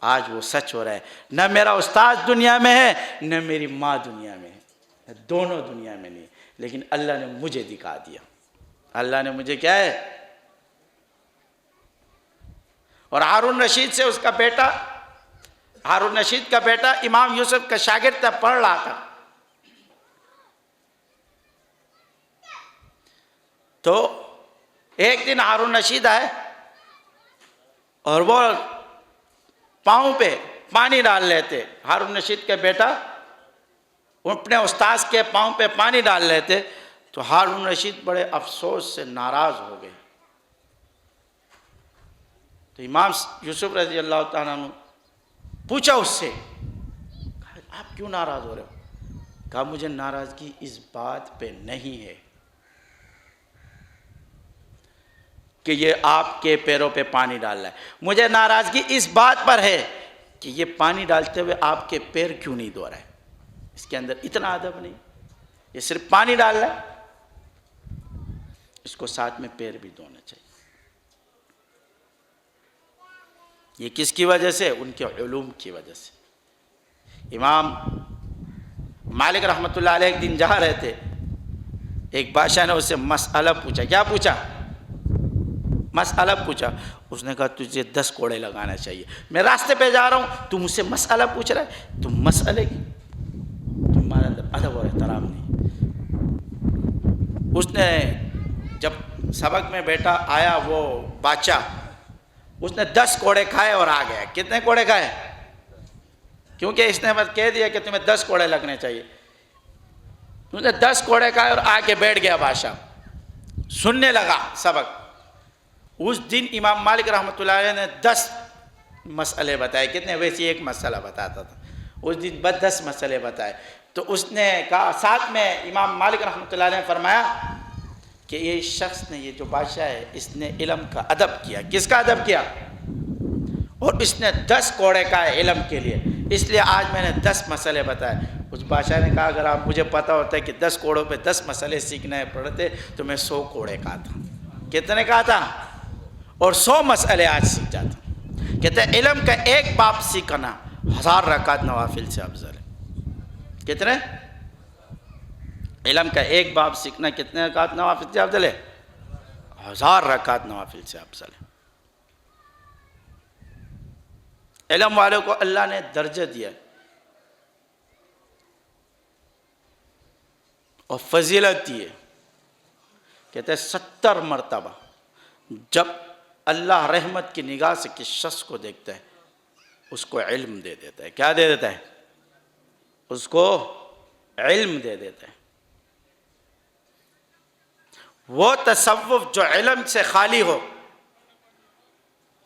آج وہ سچ ہو رہا ہے۔ نہ میرا استاد دنیا میں ہے، نہ میری ماں دنیا میں ہے، دونوں دنیا میں نہیں، لیکن اللہ نے مجھے دکھا دیا۔ اللہ نے مجھے کیا ہے؟ اور ہارون رشید سے اس کا بیٹا، ہارون رشید کا بیٹا امام یوسف کا شاگرد تھا، پڑھ رہا تھا۔ تو ایک دن ہارون رشید آئے اور وہ پاؤں پہ پانی ڈال لیتے، ہارون رشید کا بیٹا اپنے استاذ کے پاؤں پہ پانی ڈال لیتے، تو ہارون رشید بڑے افسوس سے ناراض ہو گئے۔ تو امام یوسف رضی اللہ تعالیٰ عنہ پوچھا اس سے، آپ کیوں ناراض ہو رہے ہو؟ کہا مجھے ناراضگی اس بات پہ نہیں ہے کہ یہ آپ کے پیروں پہ پانی ڈال رہا ہے، مجھے ناراضگی اس بات پر ہے کہ یہ پانی ڈالتے ہوئے آپ کے پیر کیوں نہیں دھو رہا ہے؟ اس کے اندر اتنا ادب نہیں، یہ صرف پانی ڈال رہا ہے، اس کو ساتھ میں پیر بھی دھونا چاہیے۔ یہ کس کی وجہ سے؟ ان کے علوم کی وجہ سے۔ امام مالک رحمۃ اللہ علیہ ایک دن جا رہے تھے، ایک بادشاہ نے اس سے مسئلہ پوچھا۔ کیا پوچھا؟ مسئلہ پوچھا۔ اس نے کہا تجھے 10 کوڑے لگانا چاہیے، میں راستے پہ جا رہا ہوں، تو مجھ سے مسئلہ پوچھ رہا ہے، تم مسئلے کی تمہارے اندر ادب اور احترام نہیں۔ اس نے جب سبق میں بیٹا آیا وہ بادشاہ، اس نے 10 کوڑے کھائے اور آ گیا۔ کتنے کوڑے کھائے؟ کیونکہ اس نے بس کہہ دیا کہ تمہیں 10 کوڑے لگنے چاہیے۔ اس نے 10 کوڑے کھائے اور آ کے بیٹھ گیا بادشاہ، سننے لگا سبق۔ اس دن امام مالک رحمۃ اللہ علیہ نے 10 مسئلے بتائے۔ کتنے؟ ویسے ایک مسئلہ بتاتا تھا، اس دن 10 مسئلے بتائے۔ تو اس نے کہا، ساتھ میں امام مالک رحمۃ اللہ علیہ نے فرمایا کہ یہ شخص نے، یہ جو بادشاہ ہے، اس نے علم کا ادب کیا۔ کس کا ادب کیا؟ اور اس نے 10 کوڑے کھائے علم کے لیے، اس لیے آج میں نے 10 مسئلے بتائے۔ اس بادشاہ نے کہا اگر آپ مجھے پتا ہوتا ہے کہ 10 کوڑوں پہ 10 مسئلے سیکھنے پڑتے تو میں 100 کوڑے کھاتا۔ کتنے کہا تھا؟ اور 100 مسئلے آج سیکھ جاتا۔ کہتے ہیں علم کا ایک باب سیکھنا 1000 رکعت نوافل سے افضل ہے۔ کتنے؟ علم کا ایک باب سیکھنا کتنے رکعت نوافل سے افضل ہے؟ 1000 رکعت نوافل سے افضل ہے۔ علم والوں کو اللہ نے درجہ دیا اور فضیلت دی ہے۔ کہتے ہیں 70 مرتبہ جب اللہ رحمت کی نگاہ سے کس شخص کو دیکھتا ہے اس کو علم دے دیتا ہے۔ کیا دے دیتا ہے؟ اس کو علم دے دیتا ہے۔ وہ تصوف جو علم سے خالی ہو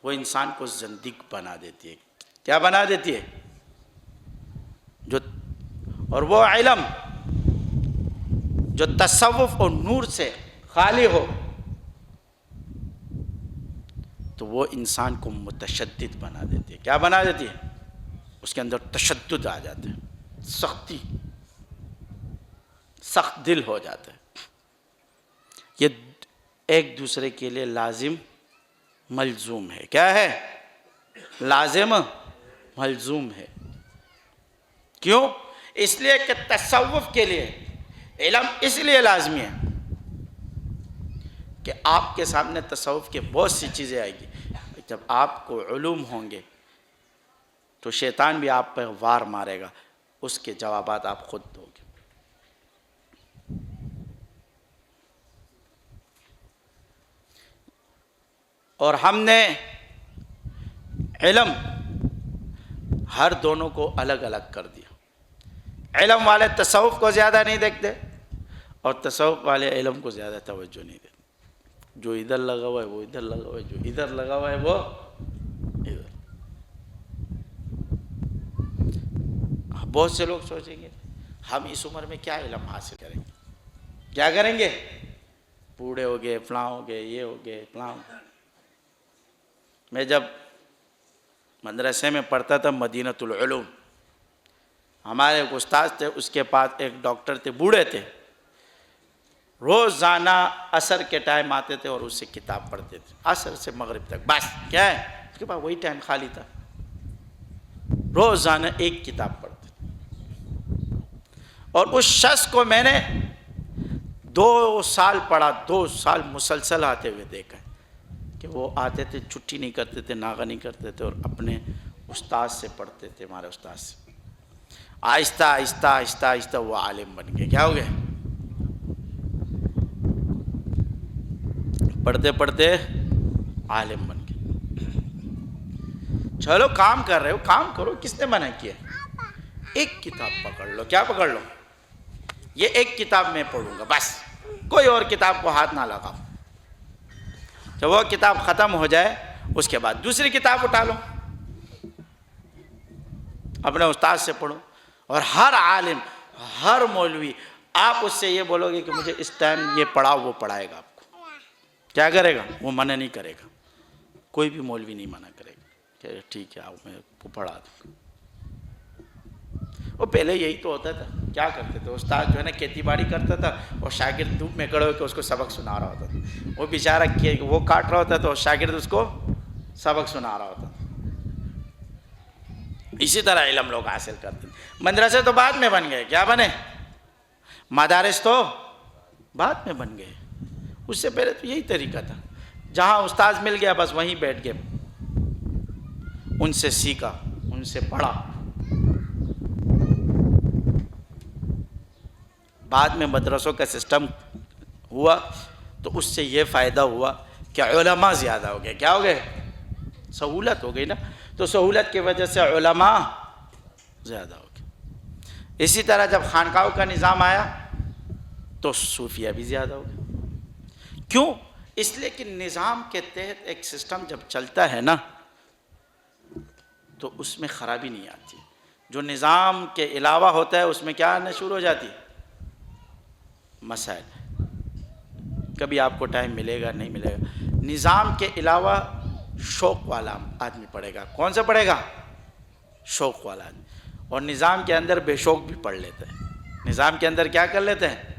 وہ انسان کو زندیق بنا دیتی ہے۔ کیا بنا دیتی ہے؟ اور وہ علم جو تصوف اور نور سے خالی ہو تو وہ انسان کو متشدد بنا دیتی ہے۔ کیا بنا دیتی ہے؟ اس کے اندر تشدد آ جاتا ہے، سختی، سخت دل ہو جاتا ہے. یہ ایک دوسرے کے لیے لازم ملزوم ہے. کیا ہے؟ لازم ملزوم ہے. کیوں؟ اس لیے کہ تصوف کے لیے علم اس لیے لازمی ہے کہ آپ کے سامنے تصوف کے بہت سی چیزیں آئیں گی. جب آپ کو علوم ہوں گے تو شیطان بھی آپ پر وار مارے گا، اس کے جوابات آپ خود دو گے. اور ہم نے علم ہر دونوں کو الگ الگ کر دیا. علم والے تصوف کو زیادہ نہیں دیکھتے اور تصوف والے علم کو زیادہ توجہ نہیں دیتے. جو ادھر لگا ہوا ہے وہ ادھر لگا ہوا ہے، جو ادھر لگا ہوا ہے وہ ادھر. بہت سے لوگ سوچیں گے ہم اس عمر میں کیا علم حاصل کریں گے، کیا کریں گے، بوڑھے ہو گئے، فلاں ہو گئے، یہ ہو گئے، فلاں ہو گئے. میں جب مدرسے میں پڑھتا تھا مدینۃ العلوم، ہمارے ایک استاد تھے، اس کے پاس ایک ڈاکٹر تھے، بوڑھے تھے. روزانہ عصر کے ٹائم آتے تھے اور اس سے کتاب پڑھتے تھے، عصر سے مغرب تک. بس کیا ہے، اس کے پاس وہی ٹائم خالی تھا. روزانہ ایک کتاب پڑھتے تھے. اور اس شخص کو میں نے 2 سال پڑھا، 2 سال مسلسل آتے ہوئے دیکھا کہ وہ آتے تھے، چھٹی نہیں کرتے تھے، ناغہ نہیں کرتے تھے، اور اپنے استاد سے پڑھتے تھے، ہمارے استاد سے. آہستہ آہستہ آہستہ آہستہ وہ عالم بن گئے. کیا ہو گئے؟ پڑھتے پڑھتے عالم بن گئے. چلو کام کر رہے ہو، کام کرو، کس نے منع کیا؟ ایک کتاب پکڑ لو. کیا پکڑ لو؟ یہ ایک کتاب میں پڑھوں گا، بس کوئی اور کتاب کو ہاتھ نہ لگاؤ. جب وہ کتاب ختم ہو جائے اس کے بعد دوسری کتاب اٹھا لو، اپنے استاد سے پڑھو. اور ہر عالم، ہر مولوی، آپ اس سے یہ بولو گے کہ مجھے اس ٹائم یہ پڑھاؤ، وہ پڑھائے گا آپ کو. کیا کرے گا؟ وہ منع نہیں کرے گا. کوئی بھی مولوی نہیں منع کرے گا کہ ٹھیک ہے آؤ میں کو پڑھا دوں گا. وہ پہلے یہی تو ہوتا تھا. کیا کرتے تھے؟ استاد جو ہے نا کھیتی باڑی کرتا تھا اور شاگرد دھوپ میں کھڑے ہو کے اس کو سبق سنا رہا ہوتا تھا. وہ بیچارہ وہ کاٹ رہا ہوتا تھا اور شاگرد اس کو سبق سنا رہا ہوتا تھا. اسی طرح علم لوگ حاصل کرتے ہیں. مدرسے تو بعد میں بن گئے. کیا بنے؟ مدارس تو بعد میں بن گئے. اس سے پہلے تو یہی طریقہ تھا، جہاں استاد مل گیا بس وہیں بیٹھ گئے، ان سے سیکھا، ان سے پڑھا. بعد میں مدرسوں کا سسٹم ہوا تو اس سے یہ فائدہ ہوا کہ علماء زیادہ ہو گئے. کیا ہو گئے؟ سہولت ہو گئی نا. تو سہولت کی وجہ سے علماء زیادہ ہو گئے. اسی طرح جب خانقاہوں کا نظام آیا تو صوفیہ بھی زیادہ ہو گئے. کیوں؟ اس لیے کہ نظام کے تحت ایک سسٹم جب چلتا ہے نا تو اس میں خرابی نہیں آتی. جو نظام کے علاوہ ہوتا ہے اس میں کیا آنا شروع ہو جاتی؟ مسائل. کبھی آپ کو ٹائم ملے گا، نہیں ملے گا. نظام کے علاوہ شوق والا آدمی پڑھے گا. کون سا پڑھے گا؟ شوق والا آدمی. اور نظام کے اندر بے شوق بھی پڑھ لیتا ہے. نظام کے اندر کیا کر لیتے ہیں؟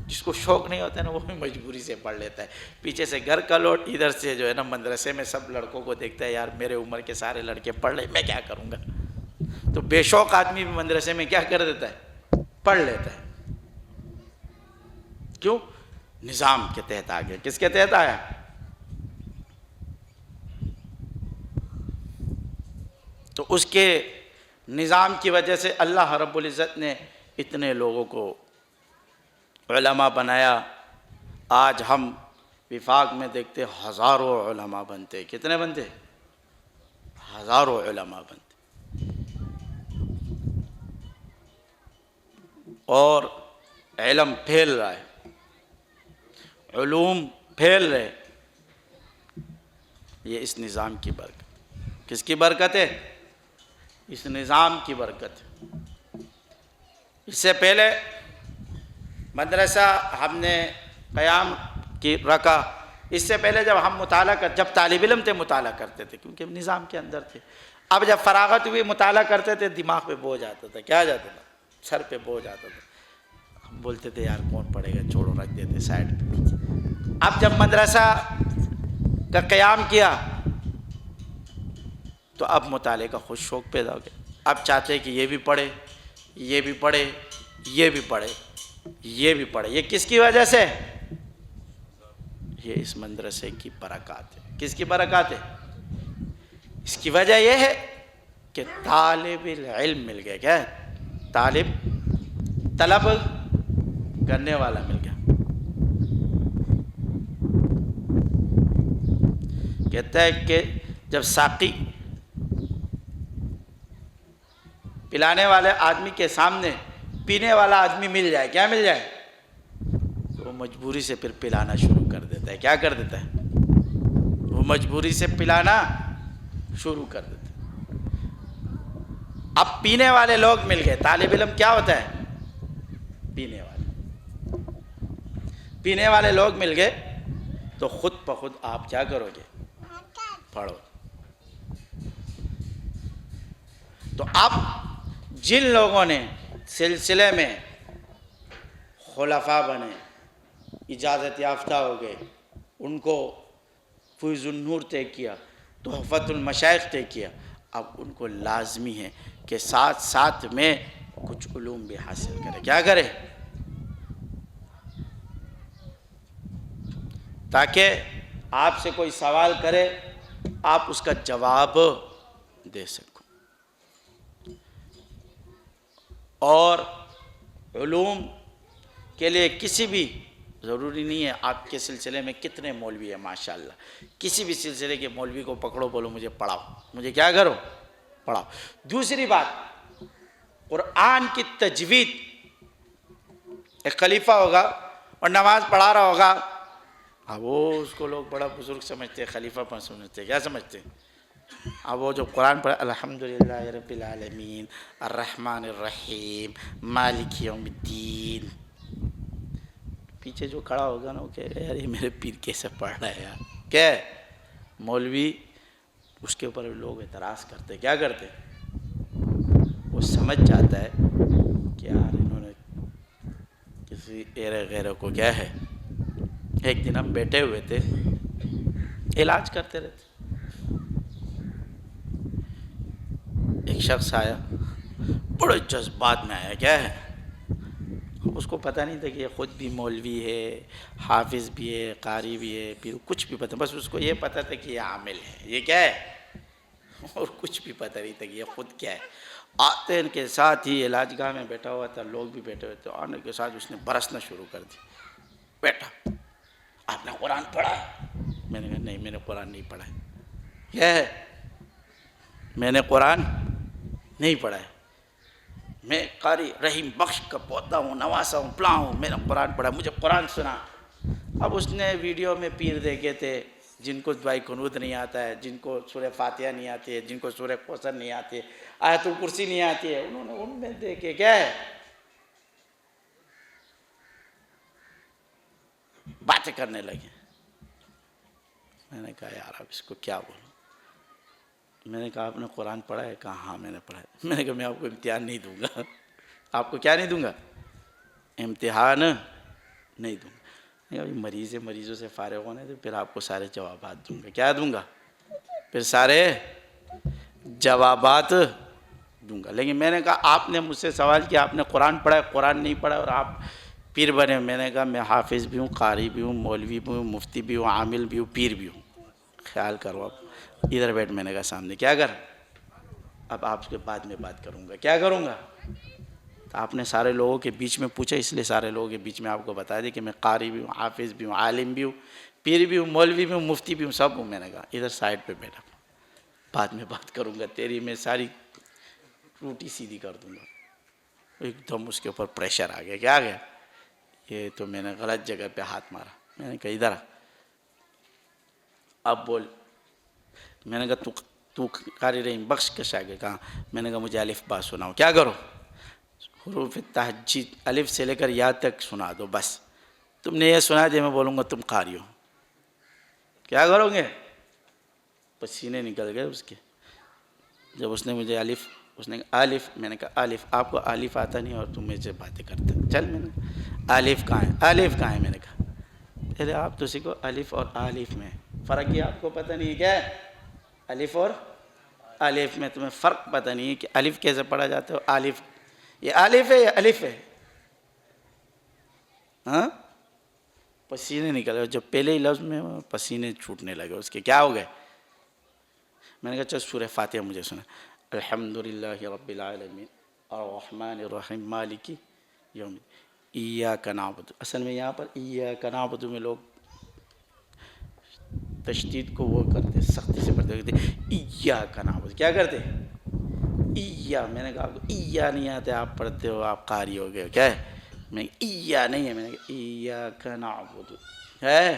جس کو شوق نہیں ہوتا ہے نا وہ بھی مجبوری سے پڑھ لیتا ہے. پیچھے سے گھر کا لوٹ، ادھر سے جو ہے نا مدرسے میں سب لڑکوں کو دیکھتا ہے، یار میرے عمر کے سارے لڑکے پڑھ لے، میں کیا کروں گا. تو بے شوق آدمی بھی مدرسے میں کیا کر دیتا ہے؟ پڑھ لیتا ہے. کیوں؟ نظام کے تحت آ گیا. کس کے تحت آیا؟ تو اس کے نظام کی وجہ سے اللہ رب العزت نے اتنے لوگوں کو علماء بنایا. آج ہم وفاق میں دیکھتے ہزاروں علماء بنتے. کتنے بنتے؟ ہزاروں علماء بنتے. اور علم پھیل رہا ہے، علوم پھیل رہے. یہ اس نظام کی برکت. کس کی برکت ہے؟ اس نظام کی برکت ہے. اس سے پہلے مدرسہ ہم نے قیام کی رکھا. اس سے پہلے جب ہم جب طالب علم تھے مطالعہ کرتے تھے کیونکہ نظام کے اندر تھے. اب جب فراغت ہوئی مطالعہ کرتے تھے دماغ پہ بوجھ آتا تھا، کیا جاتا تھا؟ سر پہ بوجھ آتا تھا، ہم بولتے تھے یار کون پڑھے گا، چھوڑو، رکھ دیتے سائڈ پہ۔ اب جب مدرسہ کا قیام کیا تو اب مطالعے کا خود شوق پیدا ہو گیا، اب چاہتے کہ یہ بھی پڑھے، یہ بھی پڑھے، یہ بھی پڑھے، یہ بھی پڑھے۔ یہ کس کی وجہ سے؟ یہ اس مدرسے کی برکات ہے۔ کس کی برکات ہے؟ اس کی وجہ یہ ہے کہ طالب علم مل گیا، کیا ہے؟ طلب کرنے والا مل گیا۔ کہتا ہے کہ جب ساقی پلانے والے آدمی کے سامنے پینے والا آدمی مل جائے، کیا مل جائے؟ تو وہ مجبوری سے پھر پلانا شروع کر دیتا ہے۔ کیا کر دیتا ہے؟ وہ مجبوری سے پلانا شروع کر دیتا ہے۔ اب پینے والے لوگ مل گئے۔ طالب علم کیا ہوتا ہے؟ پینے والے۔ پینے والے لوگ مل گئے تو خود بخود آپ کیا کرو گے؟ پڑھو۔ تو اب جن لوگوں نے سلسلے میں خلفاء بنے، اجازت یافتہ ہو گئے، ان کو فیض النور طے کیا، تحفۃ المشائخ طے کیا، اب ان کو لازمی ہے کہ ساتھ ساتھ میں کچھ علوم بھی حاصل کرے۔ کیا کرے؟ تاکہ آپ سے کوئی سوال کرے آپ اس کا جواب دے سکو۔ اور علوم کے لیے کسی بھی ضروری نہیں ہے آپ کے سلسلے میں کتنے مولوی ہیں، ماشاءاللہ کسی بھی سلسلے کے مولوی کو پکڑو، بولو مجھے پڑھاؤ، مجھے کیا کرو؟ پڑھاؤ۔ دوسری بات، قرآن کی تجوید، ایک خلیفہ ہوگا اور نماز پڑھا رہا ہوگا، اب وہ اس کو لوگ بڑا بزرگ سمجھتے، خلیفہ پر سمجھتے، کیا سمجھتے؟ اب وہ جو قرآن پڑھے الحمدللہ رب العالمین الرحمن الرحیم مالک یوم الدین، پیچھے جو کھڑا ہوگا نا وہ کہے گا یار یہ میرے پیر کیسے پڑھ رہا ہے یار، کیا ہے؟ مولوی اس کے اوپر لوگ اعتراض کرتے، کیا کرتے؟ وہ سمجھ جاتا ہے کہ یار انہوں نے کسی ایرے غیرے کو کیا ہے۔ ایک دن ہم بیٹھے ہوئے تھے، علاج کرتے رہتے، ایک شخص آیا بڑے جذبات میں آیا، کیا ہے؟ اس کو پتہ نہیں تھا کہ یہ خود بھی مولوی ہے، حافظ بھی ہے، قاری بھی ہے، پھر کچھ بھی پتہ، بس اس کو یہ پتہ تھا کہ یہ عامل ہے، یہ کیا ہے، اور کچھ بھی پتہ نہیں تھا کہ یہ خود کیا ہے۔ آتے ان کے ساتھ ہی علاج گاہ میں بیٹھا ہوا تھا، لوگ بھی بیٹھے ہوئے تھے، آنے کے ساتھ اس نے برسنا شروع کر دی۔ بیٹھا، آپ نے قرآن پڑھا ہے؟ میں نے کہا نہیں، میں نے قرآن نہیں پڑھا ہے۔ کیا ہے؟ میں نے قرآن نہیں پڑھا ہے، میں قاری رحیم بخش کا پوتا ہوں، نواسا ہوں، پلا ہوں، میں نے قرآن پڑھا، مجھے قرآن سنا۔ اب اس نے ویڈیو میں پیر دیکھے تھے جن کو دعائے قنوت نہیں آتا ہے، جن کو سورہ فاتحہ نہیں آتی ہے، جن کو سورہ کوثر نہیں آتی ہے، آیت الکرسی نہیں آتی ہے، انہوں نے ان میں دیکھے کیا ہے باتیں کرنے لگے۔ میں نے کہا یار اب اس کو کیا بولوں؟ میں نے کہا آپ نے قرآن پڑھا ہے؟ کہا ہاں میں نے پڑھا ہے۔ میں نے کہا میں آپ کو امتحان نہیں دوں گا، آپ کو کیا نہیں دوں گا؟ امتحان نہیں دوں گا۔ مریض ہے، مریضوں سے فارغ ہونے تو پھر آپ کو سارے جوابات دوں گا۔ کیا دوں گا؟ پھر سارے جوابات دوں گا۔ لیکن میں نے کہا آپ نے مجھ سے سوال کیا آپ نے قرآن پڑھا ہے، قرآن نہیں پڑھا اور آپ پیر بنے۔ میں نے کہا میں حافظ بھی ہوں، قاری بھی ہوں، مولوی بھی ہوں، مفتی بھی ہوں، عامل بھی ہوں، پیر بھی ہوں۔ خیال کرو اب ادھر بیٹھ، میں نے کہا سامنے کیا کر، اب آپ کے بعد میں بات کروں گا، کیا کروں گا؟ تو آپ نے سارے لوگوں کے بیچ میں پوچھا، اس لیے سارے لوگوں کے بیچ میں آپ کو بتا دی کہ میں قاری بھی ہوں، حافظ بھی ہوں، عالم بھی ہوں، پیر بھی ہوں، مولوی بھی ہوں، مفتی بھی ہوں، سب ہوں۔ میں نے کہا ادھر سائڈ پہ بیٹھا، بعد میں بات کروں گا، تیری میں ساری ٹوٹی سیدھی کر دوں گا۔ ایک دم اس کے اوپر پریشر آ گیا، کیا آ گیا؟ یہ تو میں نے غلط جگہ پہ ہاتھ مارا۔ میں نے کہا ادھر اب بول۔ میں نے کہا تو قاری رحیم بخش کا شاگرد؟ کہا میں نے کہا مجھے الف با سناؤ۔ کیا کرو؟ حروف تہجد الف سے لے کر یا تک سنا دو، بس تم نے یہ سنا دیا میں بولوں گا تم قاری ہو۔ کیا کرو گے؟ پسینے نکل گئے اس کے۔ جب اس نے مجھے الف، اس نے کہا الف، میں نے کہا الف، آپ کو الف آتا نہیں اور تم مجھ سے باتیں کرتے ہیں، چل میں نے کہا الف کہاں ہے، الف کہاں ہے، میں نے کہا پہلے آپ تو سیکھو الف اور الف میں فرق یہ آپ کو پتہ نہیں ہے کیا ہے، الف اور الف میں تمہیں فرق پتہ نہیں ہے کہ الف کیسے پڑھا جاتا ہے، الف یہ الف ہے یا الف ہے؟ ہاں پسینے نکل گئے جب پہلے ہی لفظ میں پسینے چھوٹنے لگے، اس کے کیا ہو گئے؟ میں نے کہا چل سورہ فاتحہ مجھے سنا، الحمدللہ رب العالمین الرحمن الرحیم مالک یوم ایاک نعبد، اصل میں یہاں پر ایاک نعبد میں لوگ تشدید کو وہ کرتے، سختی سے پڑھتے کہتے ایاک نعبد، کیا کرتے ایا، میں نے کہا آپ کو ایا نہیں آتے، آپ پڑھتے ہو، آپ قاری ہو گئے، کیا ہے؟ میں ایا نہیں ہے، میں نے کہا ایاک نعبد ہے،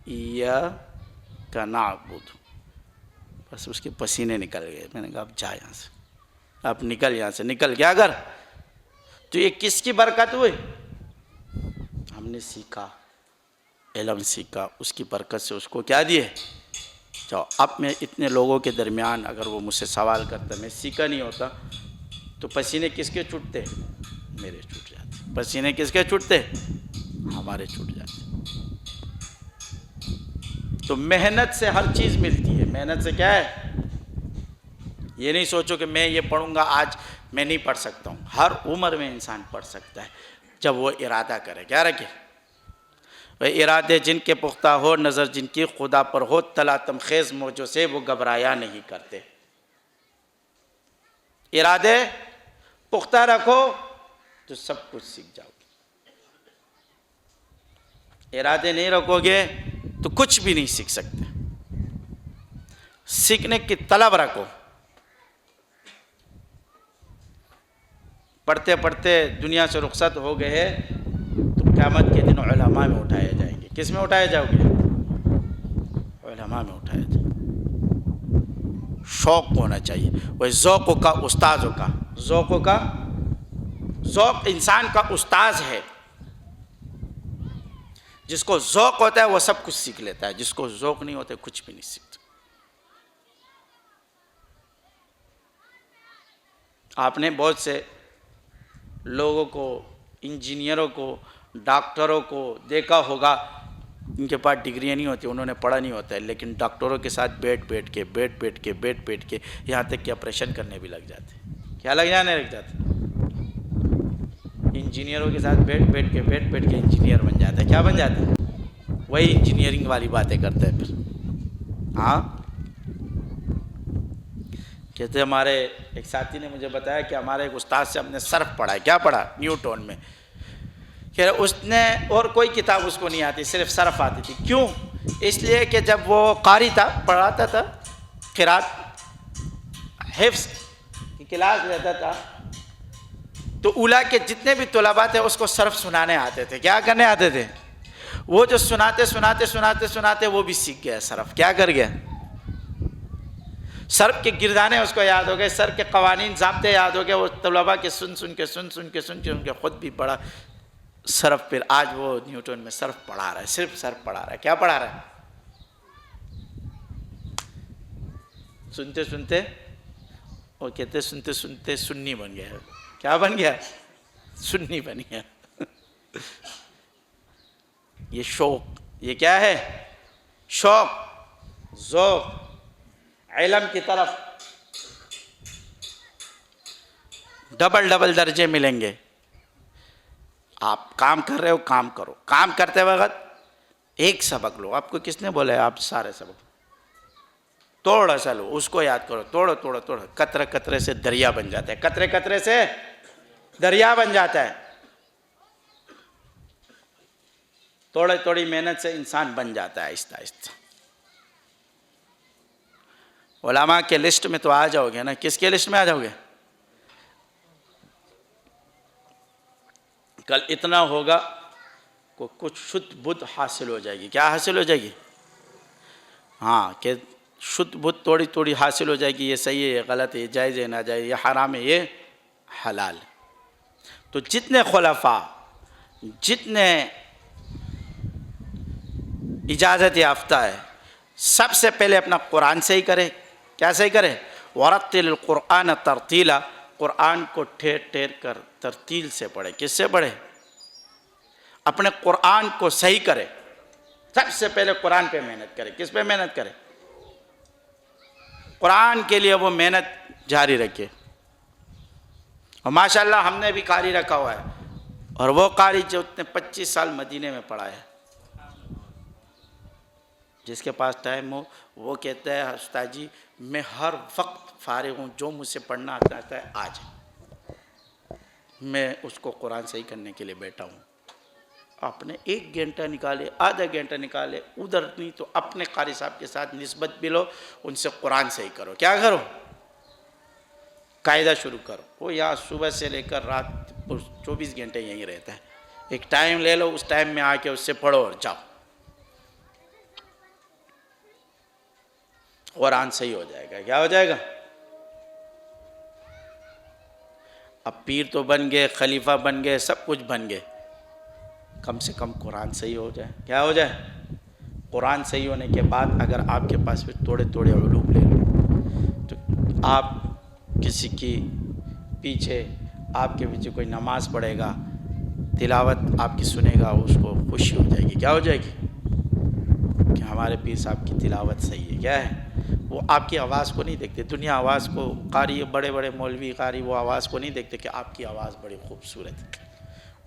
ایاک نعبد، بس اس کے پسینے نکل گئے، میں نے کہا اب جا یہاں سے، اب نکل یہاں سے، نکل کیا کر، تو یہ کس کی برکت ہوئی؟ ہم نے سیکھا، علم سیکھا، اس کی برکت سے اس کو کیا دیے، جاؤ اب میں اتنے لوگوں کے درمیان اگر وہ مجھ سے سوال کرتا، میں سیکھا نہیں ہوتا تو پسینے کس کے چھوٹتے؟ میرے چھوٹ جاتے، پسینے کس کے چھوٹتے؟ ہمارے چھوٹ جاتے۔ تو محنت سے ہر چیز ملتی ہے، محنت سے کیا ہے، یہ نہیں سوچو کہ میں یہ پڑھوں گا آج میں نہیں پڑھ سکتا ہوں، ہر عمر میں انسان پڑھ سکتا ہے جب وہ ارادہ کرے، کیا رکھے، وہ ارادے جن کے پختہ ہو، نظر جن کی خدا پر ہو، تلاطم خیز موجوں سے وہ گھبرایا نہیں کرتے۔ ارادے پختہ رکھو تو سب کچھ سیکھ جاؤ گے، ارادے نہیں رکھو گے تو کچھ بھی نہیں سیکھ سکتے۔ سیکھنے کی طلب رکھو، پڑھتے پڑھتے دنیا سے رخصت ہو گئے تو قیامت کے دن علماء میں اٹھائے جائیں گے، کس میں اٹھائے جاؤ گے؟ علماء میں اٹھائے جائیں گے۔ شوق ہونا چاہیے، وہ ذوق کا استاذ کا، ذوق کا، ذوق انسان کا استاذ ہے، جس کو ذوق ہوتا ہے وہ سب کچھ سیکھ لیتا ہے، جس کو ذوق نہیں ہوتا کچھ بھی نہیں سیکھتا۔ آپ نے بہت سے لوگوں کو، انجینئروں کو، ڈاکٹروں کو دیکھا ہوگا، ان کے پاس ڈگریاں نہیں ہوتی، انہوں نے پڑھا نہیں ہوتا ہے، لیکن ڈاکٹروں کے ساتھ بیٹھ بیٹھ کے یہاں تک کہ آپریشن کرنے بھی لگ جاتے ہیں، کیا لگ جانے لگ جاتے ہیں، انجینئروں کے ساتھ بیٹھ کے انجینئر بن جاتا ہے، کیا بن جاتا ہے، وہی انجینئرنگ والی باتیں کرتا ہے پھر۔ ہاں کہتے ہمارے ایک ساتھی نے مجھے بتایا کہ ہمارے ایک استاد سے ہم نے صرف پڑھا ہے، کیا پڑھا، نیوٹن میں، کہ اس نے اور کوئی کتاب اس کو نہیں آتی، صرف صرف آتی تھی، کیوں؟ اس لیے کہ جب وہ قاری تھا، پڑھاتا تھا، قرات حفظ کی کلاس لیتا تھا، تو اولیٰ کے جتنے بھی طلباء تھے اس کو صرف سنانے آتے تھے، کیا کرنے آتے تھے، وہ جو سناتے وہ بھی سیکھ گیا صرف، کیا کر گیا، صرف کے گردانے اس کو یاد ہو گئے، صرف کے قوانین ضابطے یاد ہو گئے، وہ طلباء کے سن کے ان کے خود بھی پڑھا صرف، پھر آج وہ نیوٹن میں صرف پڑھا رہا ہے، صرف صرف پڑھا رہا ہے، کیا پڑھا رہا ہے، سنتے وہ کہتے سنتے سنی بن گیا، کیا بن گیا، سنی بن گیا۔ یہ شوق، یہ کیا ہے، شوق، ذوق علم کی طرف، ڈبل درجے ملیں گے۔ آپ کام کر رہے ہو، کام کرو، کام کرتے وقت ایک سبق لو، آپ کو کس نے بولا ہے آپ سارے سبق، تھوڑا سا لو، اس کو یاد کرو، توڑو، قطرے قطرے سے دریا بن جاتا ہے، قطرے قطرے سے دریا بن جاتا ہے، تھوڑی محنت سے انسان بن جاتا ہے آہستہ آہستہ۔ علماء کے لسٹ میں تو آ جاؤ گے نا، کس کے لسٹ میں آ جاؤ گے، کل اتنا ہوگا کو کچھ شدھ بدھ حاصل ہو جائے گی، کیا حاصل ہو جائے گی، ہاں کہ شدھ بدھ تھوڑی حاصل ہو جائے گی، یہ صحیح ہے، یہ غلط ہے، یہ جائز ہے، ناجائز، یہ حرام ہے، یہ حلال ہے۔ تو جتنے خلفاء، جتنے اجازت یافتہ ہے، سب سے پہلے اپنا قرآن صحیح کرے، کیا صحیح کرے، ورتل القرآن ترتیلا، قرآن کو ٹھیر ٹھیر کر ترتیل سے پڑھے۔ کس سے پڑھے؟ اپنے قرآن کو صحیح کرے۔ سب سے پہلے قرآن پہ محنت کرے۔ کس پہ محنت کرے؟ قرآن کے لیے وہ محنت جاری رکھے۔ اور ماشاءاللہ ہم نے بھی قاری رکھا ہوا ہے، اور وہ قاری جو اتنے 25 سال مدینے میں پڑھا ہے، جس کے پاس ٹائم ہو وہ کہتا ہے استاد جی میں ہر وقت فارغ ہوں، جو مجھ سے پڑھنا آتا ہے آج میں اس کو قرآن صحیح کرنے کے لیے بیٹھا ہوں۔ آپ نے 1 گھنٹہ نکالے، آدھا گھنٹہ نکالے، ادھر نہیں تو اپنے قاری صاحب کے ساتھ نسبت بھی لو، ان سے قرآن صحیح کرو۔ کیا کرو؟ قاعدہ شروع کرو۔ وہ یہاں صبح سے لے کر رات 24 گھنٹے یہیں رہتا ہے، ایک ٹائم لے لو، اس ٹائم میں آ کے اس سے پڑھو اور جاؤ، قرآن صحیح ہو جائے گا۔ کیا ہو جائے گا؟ اب پیر تو بن گئے، خلیفہ بن گئے، سب کچھ بن گئے، کم سے کم قرآن صحیح ہو جائے۔ کیا ہو جائے؟ قرآن صحیح ہونے کے بعد اگر آپ کے پاس پھر تھوڑے تھوڑے علوم لے لو، تو آپ کسی کی پیچھے، آپ کے پیچھے کوئی نماز پڑھے گا، تلاوت آپ کی سنے گا، اس کو خوشی ہو جائے گی۔ کیا ہو جائے گی؟ کہ ہمارے پیر صاحب کی تلاوت صحیح ہے۔ کیا ہے؟ وہ آپ کی آواز کو نہیں دیکھتے، دنیا آواز کو، قاری بڑے بڑے مولوی قاری وہ آواز کو نہیں دیکھتے کہ آپ کی آواز بڑی خوبصورت ہے،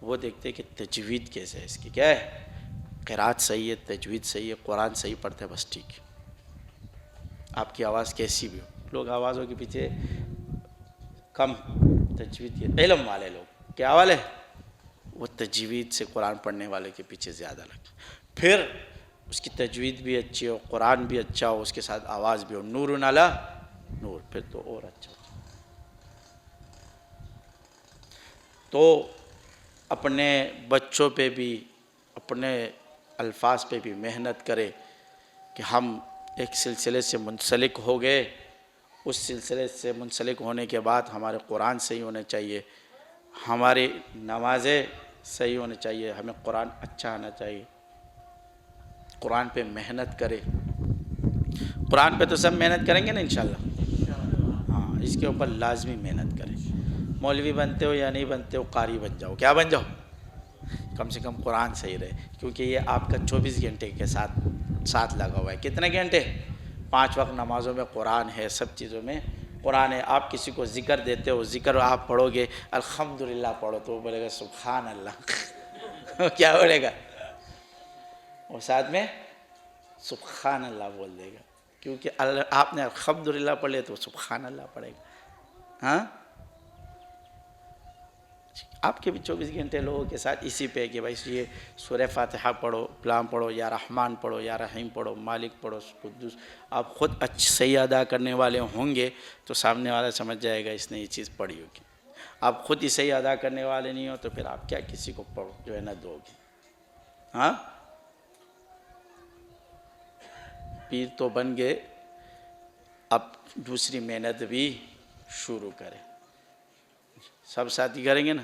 وہ دیکھتے کہ تجوید کیسے ہے اس کی۔ کیا ہے؟ قرات صحیح ہے، تجوید صحیح ہے، قرآن صحیح پڑھتے ہے، بس ٹھیک ہے، آپ کی آواز کیسی بھی ہو۔ لوگ آوازوں کے پیچھے کم، تجوید کے علم والے لوگ کیا والے، وہ تجوید سے قرآن پڑھنے والے کے پیچھے زیادہ لگتے، پھر اس کی تجوید بھی اچھی ہو، قرآن بھی اچھا ہو، اس کے ساتھ آواز بھی ہو، نور علی نور، پھر تو اور اچھا ہو۔ تو اپنے بچوں پہ بھی، اپنے الفاظ پہ بھی محنت کرے کہ ہم ایک سلسلے سے منسلک ہو گئے، اس سلسلے سے منسلک ہونے کے بعد ہمارے قرآن صحیح ہونے چاہیے، ہماری نمازیں صحیح ہونے چاہیے، ہمیں قرآن اچھا آنا چاہیے، قرآن پہ محنت کرے۔ قرآن پہ تو سب محنت کریں گے نا انشاءاللہ، ہاں اس کے اوپر لازمی محنت کریں۔ مولوی بنتے ہو یا نہیں بنتے ہو، قاری بن جاؤ۔ کیا بن جاؤ؟ کم سے کم قرآن صحیح رہے، کیونکہ یہ آپ کا 24 گھنٹے کے ساتھ لگا ہوا ہے۔ کتنے گھنٹے؟ 5 وقت نمازوں میں قرآن ہے، سب چیزوں میں قرآن ہے۔ آپ کسی کو ذکر دیتے ہو، ذکر آپ پڑھو گے، الحمدللہ پڑھو، تو وہ بولے گا سبحان اللہ۔ کیا بولے گا؟ اور ساتھ میں سبحان اللہ بول دے گا، کیونکہ آپ نے الحمدللہ پڑھ لیا تو سبحان اللہ پڑھے گا۔ ہاں، آپ کے بھی 24 گھنٹے لوگوں کے ساتھ اسی پہ کہ بھائی یہ سورہ فاتحہ پڑھو، کلام پڑھو، یا رحمان پڑھو، یا رحیم پڑھو، مالک پڑھو، قدوس، آپ خود اچھی صحیح ادا کرنے والے ہوں گے تو سامنے والا سمجھ جائے گا اس نے یہ چیز پڑھی ہوگی۔ آپ خود ہی صحیح ادا کرنے والے نہیں ہو تو پھر آپ کیا کسی کو پڑھو جو ہے نہ دو گے۔ ہاں، پیر تو بن گئے، اب دوسری محنت بھی شروع کریں۔ سب ساتھی کریں گے نا؟